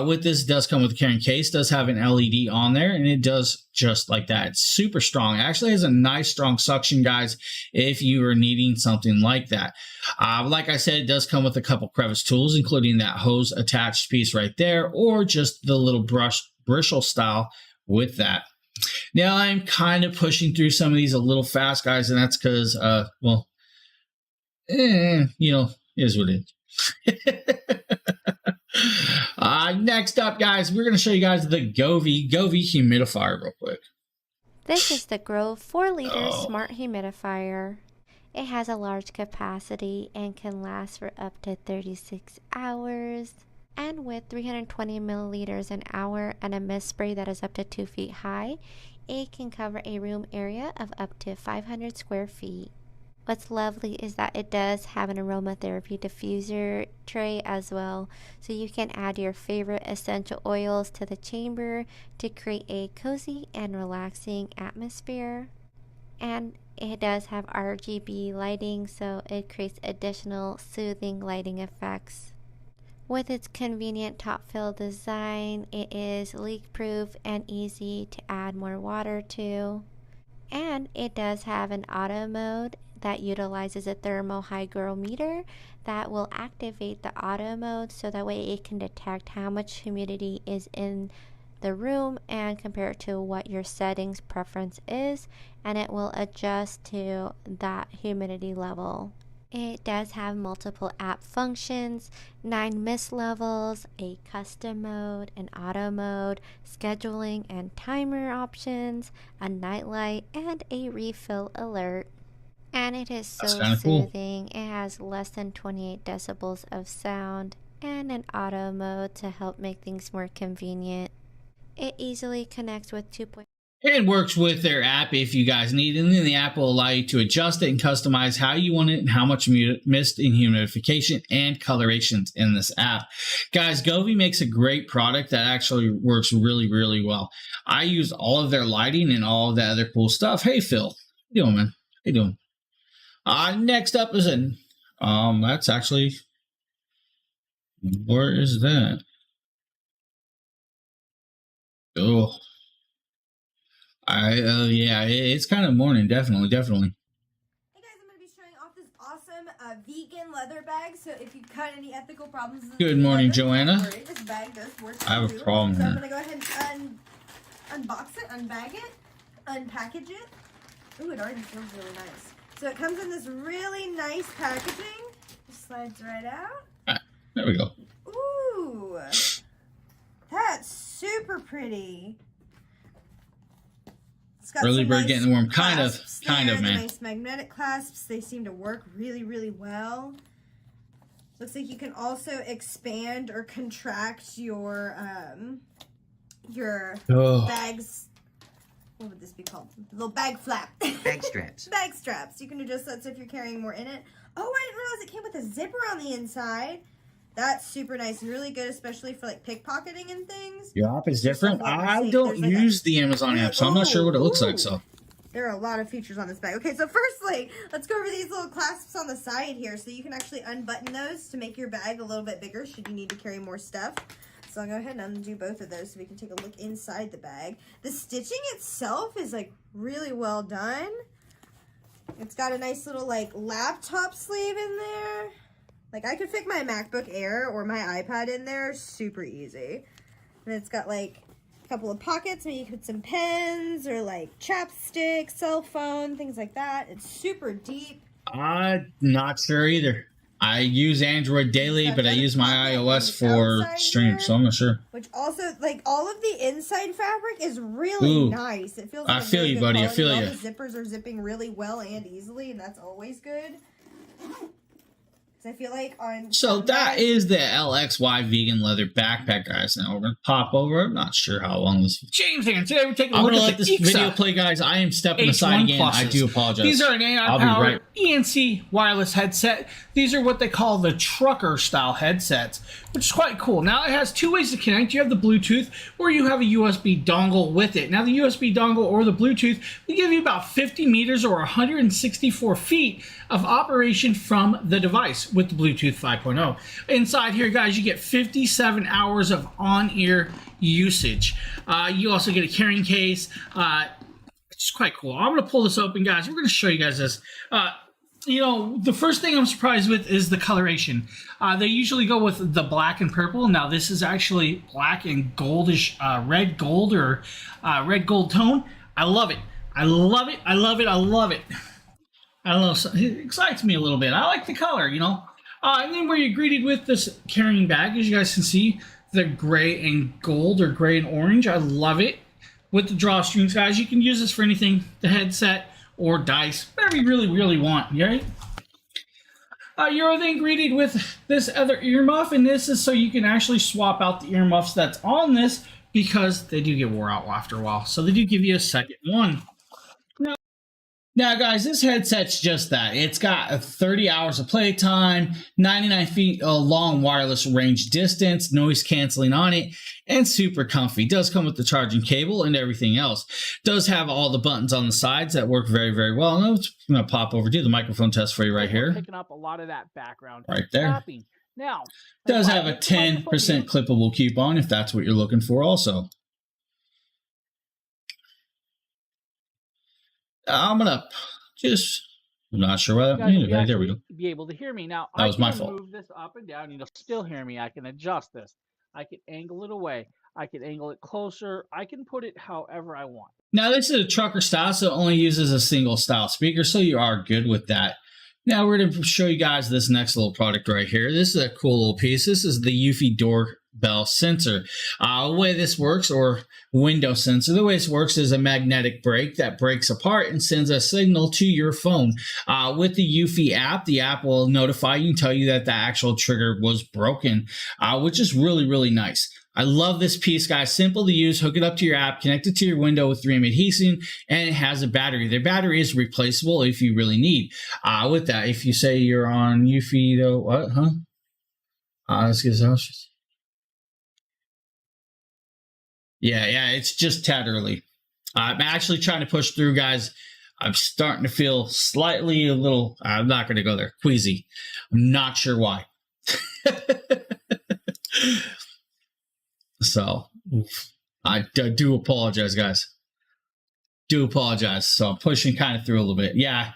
With this, it does come with a carrying case, does have an LED on there, and it does just like that. It's super strong. It actually has a nice strong suction, guys, if you are needing something like that. Like I said, it does come with a couple crevice tools, including that hose attached piece right there, or just the little bristle style with that. Now, I'm kind of pushing through some of these a little fast, guys, and that's because, you know, is what it is. Next up, guys, we're going to show you guys the Govee humidifier real quick. This is the Grove 4-liter smart humidifier. It has a large capacity and can last for up to 36 hours. And with 320 milliliters an hour and a mist spray that is up to 2 feet high, it can cover a room area of up to 500 square feet. What's lovely is that it does have an aromatherapy diffuser tray as well, so you can add your favorite essential oils to the chamber to create a cozy and relaxing atmosphere. And it does have RGB lighting, so it creates additional soothing lighting effects. With its convenient top fill design, it is leak proof and easy to add more water to. And it does have an auto mode that utilizes a thermal hygrometer that will activate the auto mode, so that way it can detect how much humidity is in the room and compare it to what your settings preference is, and it will adjust to that humidity level. It does have multiple app functions, 9 mist levels, a custom mode, an auto mode, scheduling and timer options, a nightlight, and a refill alert. And it is so soothing. Cool. It has less than 28 decibels of sound and an auto mode to help make things more convenient. It easily connects with 2.0 and works with their app if you guys need it. And then the app will allow you to adjust it and customize how you want it and how much mist and humidification and colorations in this app. Guys, Govee makes a great product that actually works really, really well. I use all of their lighting and all of the other cool stuff. Hey, Phil. How you doing, man? How you doing? Next up is that's actually, where is that? Oh, yeah, it's kind of morning, definitely. Hey guys, I'm going to be showing off this awesome vegan leather bag. So if you got any ethical problems with Good morning, leather, Joanna. don't worry, this bag does work. I have a problem so here. I'm going to go ahead and unbox it, unbag it, unpackage it. Ooh, it already feels really nice. So it comes in this really nice packaging. It slides right out. There we go. Ooh, that's super pretty. It's got Early bird nice getting warm. Kind of, man. Nice magnetic clasps. They seem to work really, really well. Looks like you can also expand or contract your bags. What would this be called? Little bag flap. Bag straps. Bag straps. You can adjust that so if you're carrying more in it. Oh, I didn't realize it came with a zipper on the inside. That's super nice and really good, especially for like pickpocketing and things. Your app is different. I don't use the Amazon app, so I'm not sure what it looks like. So there are a lot of features on this bag. Okay, so firstly, let's go over these little clasps on the side here. So you can actually unbutton those to make your bag a little bit bigger should you need to carry more stuff. So I'll go ahead and undo both of those so we can take a look inside the bag. The stitching itself is like really well done. It's got a nice little like laptop sleeve in there. Like I could fit my MacBook Air or my iPad in there super easy. And it's got like A couple of pockets, maybe you can put some pens or like chapstick, cell phone, things like that. It's super deep. I'm not sure either. I use Android daily, but I use my iOS for stream, so I'm not sure. Which also, like, all of the inside fabric is really nice. It feels like I feel you, buddy. I feel you. All the zippers are zipping really well and easily, and that's always good. I feel like on so that is the LXY vegan leather backpack, guys. Now we're gonna pop over. I'm not sure how long this. James here. Today we're taking a I'm look gonna at let this video play, guys. I am stepping aside again. I do apologize. These are an AI-powered ENC wireless headset. These are what they call the trucker style headsets, which is quite cool. Now it has two ways to connect. You have the Bluetooth, or you have a USB dongle with it. Now the USB dongle or the Bluetooth will give you about 50 meters or 164 feet of operation from the device with the Bluetooth 5.0. Inside here, guys, you get 57 hours of on-ear usage. You also get a carrying case. It's quite cool. I'm going to pull this open, guys. We're going to show you guys this. You know, the first thing I'm surprised with is the coloration. They usually go with the black and purple. Now this is actually black and goldish, red gold or red gold tone. I love it. I love it. I love it. I love it. I don't know. It excites me a little bit. I like the color, you know. And then we're greeted with this carrying bag, as you guys can see, the gray and gold or gray and orange. I love it. With the drawstrings, guys, you can use this for anything, the headset or dice, whatever you really want, right? You're then greeted with this other earmuff, and this is so you can actually swap out the earmuffs that's on this because they do get wore out after a while. So they do give you a second one. Now, guys, this headset's just that. It's got 30 hours of playtime, 99 feet long wireless range distance, noise canceling on it, and super comfy. Does come with the charging cable and everything else. Does have all the buttons on the sides that work very well. And I'm going to pop over, do the microphone test for you right here. Picking up a lot of that background. Right there. Tapping. Now, does have a 10% clippable coupon if that's what you're looking for also. I'm gonna just, I'm not sure what that means. There we go. Be able to hear me now. That was my fault. Move this up and down. You'll still hear me. I can adjust this. I can angle it away. I can angle it closer. I can put it however I want. Now this is a trucker style, so it only uses a single style speaker, so you are good with that. Now we're going to show you guys this next little product right here. This is a cool little piece. This is the Eufy doorbell sensor. The way this works, or window sensor, the way this works is a magnetic brake that breaks apart and sends a signal to your phone. With the Eufy app, the app will notify you and tell you that the actual trigger was broken, which is really nice. I love this piece, guys. Simple to use. Hook it up to your app, connect it to your window with 3M adhesive, and it has a battery. The battery is replaceable if you really need. With that, if you say you're on Eufy, though, what, huh? Let's get this. Yeah, it's just tad early. I'm actually trying to push through, guys. I'm starting to feel slightly a little, I'm not going to go there, queasy. I'm not sure why. So, I do apologize, guys. Do apologize. So, I'm pushing kind of through a little bit. Yeah,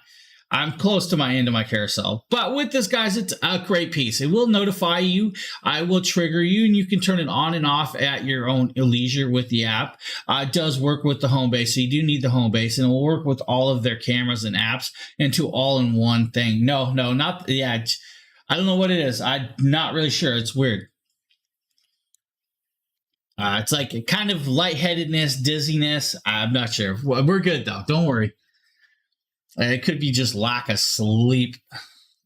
I'm close to my end of my carousel. But with this, guys, it's a great piece. It will notify you. I will trigger you, and you can turn it on and off at your own leisure with the app. It does work with the home base, so you do need the home base, and it will work with all of their cameras and apps into all-in-one thing. No, not, yeah, I don't know what it is. I'm not really sure. It's weird. It's like a kind of lightheadedness, dizziness. I'm not sure. We're good, though. Don't worry. It could be just lack of sleep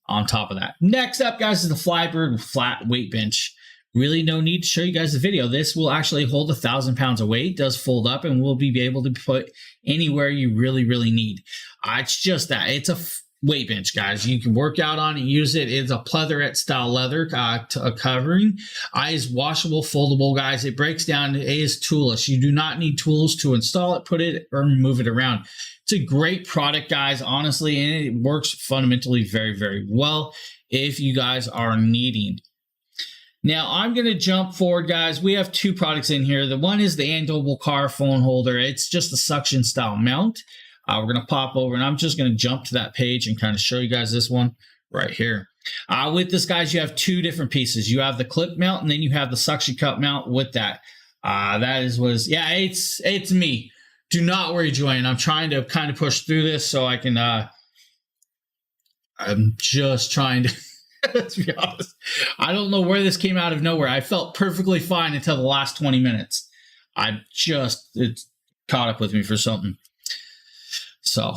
on top of that. Next up, guys, is the Flybird flat weight bench. Really no need to show you guys the video. This will actually hold 1,000 pounds of weight. It does fold up and will be able to put anywhere you really need. It's just that. It's a weight bench, guys. You can work out on it, use it. It's a pleatherette style leather covering. It is washable, foldable, guys. It breaks down. It is toolless. You do not need tools to install it, put it, or move it around. It's a great product, guys, honestly, and it works fundamentally very well if you guys are needing. Now, I'm going to jump forward, guys. We have two products in here. The one is the Andoble car phone holder. It's just a suction style mount. We're going to pop over, and I'm just going to jump to that page and kind of show you guys this one right here. With this, guys, you have two different pieces. You have the clip mount, and then you have the suction cup mount with that. That is was yeah, it's me. Do not worry, Joanne. I'm trying to kind of push through this so I can I'm just trying to let's be honest. I don't know where this came out of nowhere. I felt perfectly fine until the last 20 minutes. It's caught up with me for something. So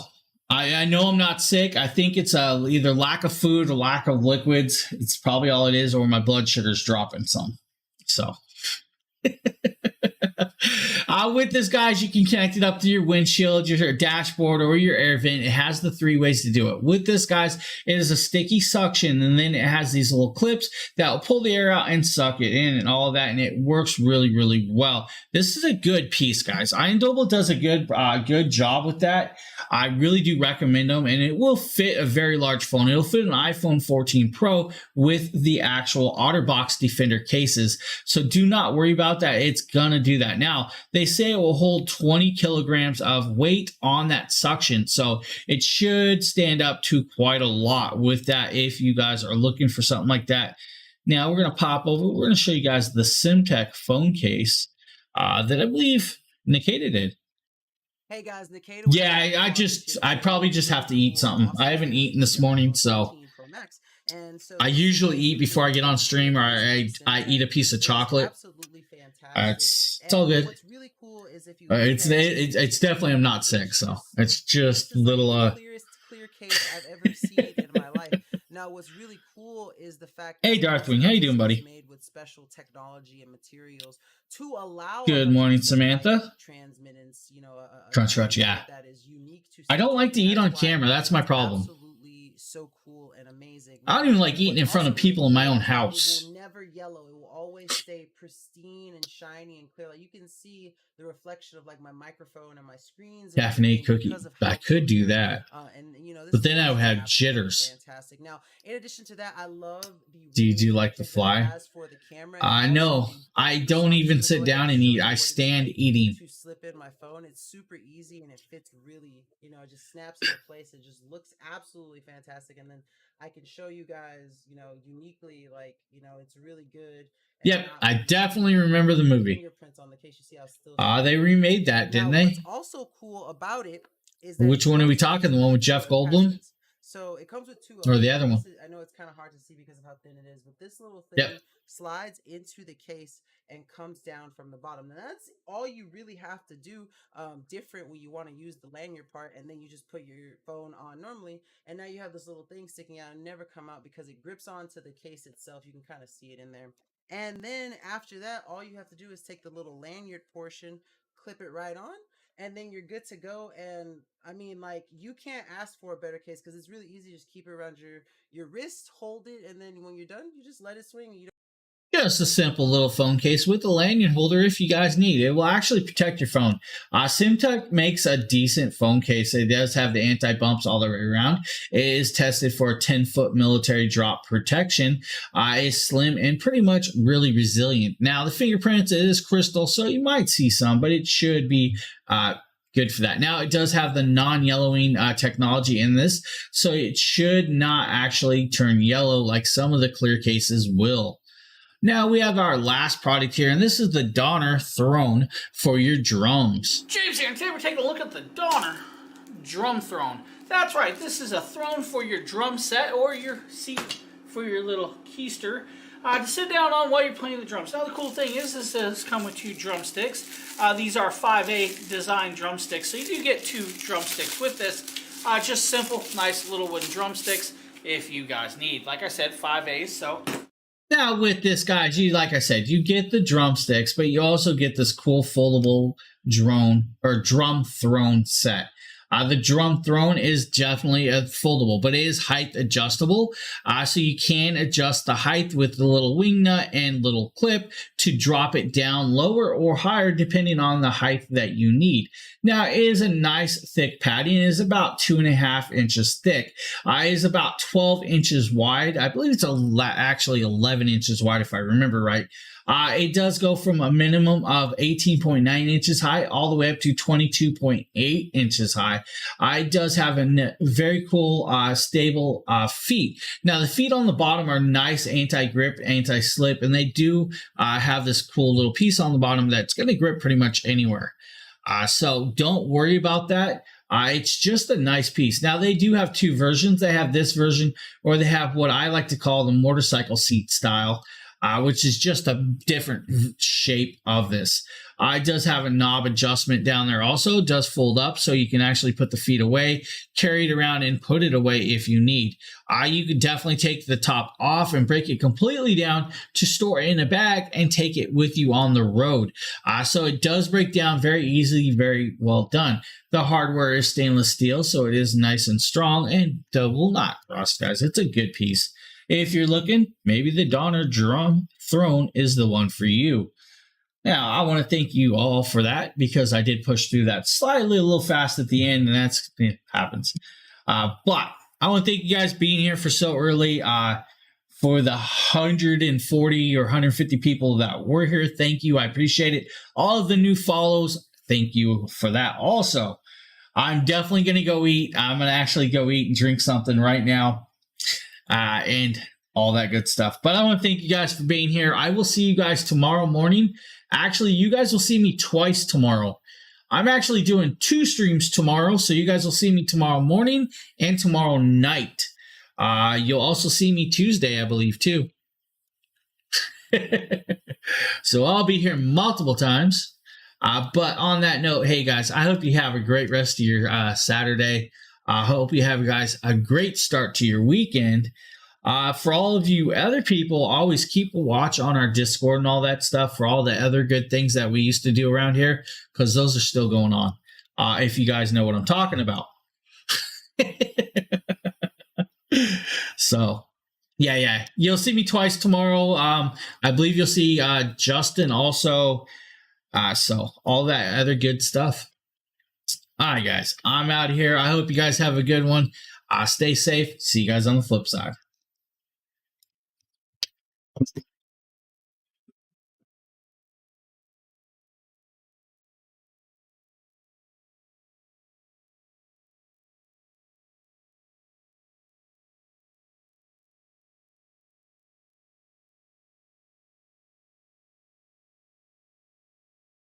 I know I'm not sick. I think it's either lack of food or lack of liquids. It's probably all it is, or my blood sugar's dropping some. So with this, guys, you can connect it up to your windshield, your dashboard, or your air vent. It has the 3 ways to do it. With this, guys, it is a sticky suction, and then it has these little clips that will pull the air out and suck it in and all of that, and it works really, really well. This is a good piece, guys. Iron Double does a good job with that. I really do recommend them, and it will fit a very large phone. It'll fit an iPhone 14 Pro with the actual OtterBox Defender cases, so do not worry about that. It's gonna do that. Now, they say it will hold 20 kilograms of weight on that suction, so it should stand up to quite a lot with that if you guys are looking for something like that. Now, we're gonna pop over. We're gonna show you guys the SimTech phone case that I believe Nikita did. Hey guys, Nikita. Yeah, I probably just have to eat something. I haven't eaten this morning, so I usually eat before I get on stream, or I eat a piece of chocolate. It's all good. What's really cool is if you it's definitely I'm not sick, so it's just little clear case I've ever seen in my life. Now, what's really cool is the fact. Hey, Darthwing, how you doing, buddy? Made with special technology and materials to allow. Good morning, Samantha. Transmittance, you know, Crunch, yeah. That is unique to. I don't like to eat on camera. That's my problem. Absolutely, so cool and amazing. I don't even like eating in front of people in my own house. It will never yellow. It will always stay pristine and shiny and clear. Like you can see the reflection of like my microphone and my screens. Caffeinated cookie. I could do that, and you know, but then I would have jitters. Fantastic. Now, in addition to that, I love the. Do you like the fly? No, I don't even sit down and eat. I stand eating. To slip in my phone, it's super easy and it fits really. You know, it just snaps into place. It just looks absolutely fantastic, and then I can show you guys, you know, uniquely, like, you know, it's really good. Yep, I definitely remember the movie. Fingerprints on the case. You see how still. They remade that, didn't they? What's also cool about it is that which one are we talking? The one with Jeff Goldblum? So it comes with 2. Or the other one? I know it's kind of hard to see because of how thin it is, but this little thing slides into the case and comes down from the bottom. Now that's all you really have to do different when you want to use the lanyard part, and then you just put your phone on normally, and now you have this little thing sticking out and never come out because it grips onto the case itself. You can kind of see it in there. And then after that, all you have to do is take the little lanyard portion, clip it right on, and then you're good to go. And I mean, like, you can't ask for a better case because it's really easy. Just keep it around your wrist, hold it, and then when you're done, you just let it swing. You don't. Just a simple little phone case with a lanyard holder if you guys need. It will actually protect your phone. SimTech makes a decent phone case. It does have the anti-bumps all the way around. It is tested for a 10-foot military drop protection. It's slim and pretty much really resilient. Now, the fingerprints, it is crystal, so you might see some, but it should be good for that. Now, it does have the non-yellowing technology in this, so it should not actually turn yellow like some of the clear cases will. Now we have our last product here, and this is the Donner Throne for your drums. James here, and today we're taking a look at the Donner Drum Throne. That's right, this is a throne for your drum set or your seat for your little keister to sit down on while you're playing the drums. Now the cool thing is this does come with 2 drumsticks. These are 5A design drumsticks, so you do get 2 drumsticks with this. Just simple, nice little wooden drumsticks if you guys need. Like I said, 5As, so... Now with this, guys, like I said, you get the drumsticks, but you also get this cool foldable drum throne set. The drum throne is definitely foldable, but it is height adjustable. So you can adjust the height with the little wing nut and little clip to drop it down lower or higher depending on the height that you need. Now, it is a nice thick padding. It is about 2.5 inches thick. It is about 12 inches wide. I believe it's actually 11 inches wide if I remember right. It does go from a minimum of 18.9 inches high all the way up to 22.8 inches high. It does have a very cool, stable feet. Now, the feet on the bottom are nice anti-grip, anti-slip, and they do have this cool little piece on the bottom that's going to grip pretty much anywhere. So don't worry about that. It's just a nice piece. Now, they do have two versions. They have this version, or they have what I like to call the motorcycle seat style, which is just a different shape of this. It does have a knob adjustment down there also. It does fold up so you can actually put the feet away, carry it around, and put it away if you need. You could definitely take the top off and break it completely down to store it in a bag and take it with you on the road. So it does break down very easily, very well done. The hardware is stainless steel, so it is nice and strong and will not rust, guys. It's a good piece. If you're looking, maybe the Donner Drum Throne is the one for you. Now, I want to thank you all for that because I did push through that slightly a little fast at the end, and it happens. But I want to thank you guys being here for so early. For the 140 or 150 people that were here, thank you. I appreciate it. All of the new follows, thank you for that also. I'm definitely going to go eat. I'm going to actually go eat and drink something right now. And all that good stuff. But I want to thank you guys for being here. I will see you guys tomorrow morning. Actually, you guys will see me twice tomorrow. I'm actually doing 2 streams tomorrow, so you guys will see me tomorrow morning and tomorrow night. You'll also see me Tuesday, I believe, too. So I'll be here multiple times. But on that note, hey, guys, I hope you have a great rest of your Saturday. I hope you have, guys, a great start to your weekend. For all of you other people, always keep a watch on our Discord and all that stuff for all the other good things that we used to do around here, because those are still going on, if you guys know what I'm talking about. So, yeah. You'll see me twice tomorrow. I believe you'll see Justin also. So, all that other good stuff. All right, guys, I'm out of here. I hope you guys have a good one. Stay safe. See you guys on the flip side.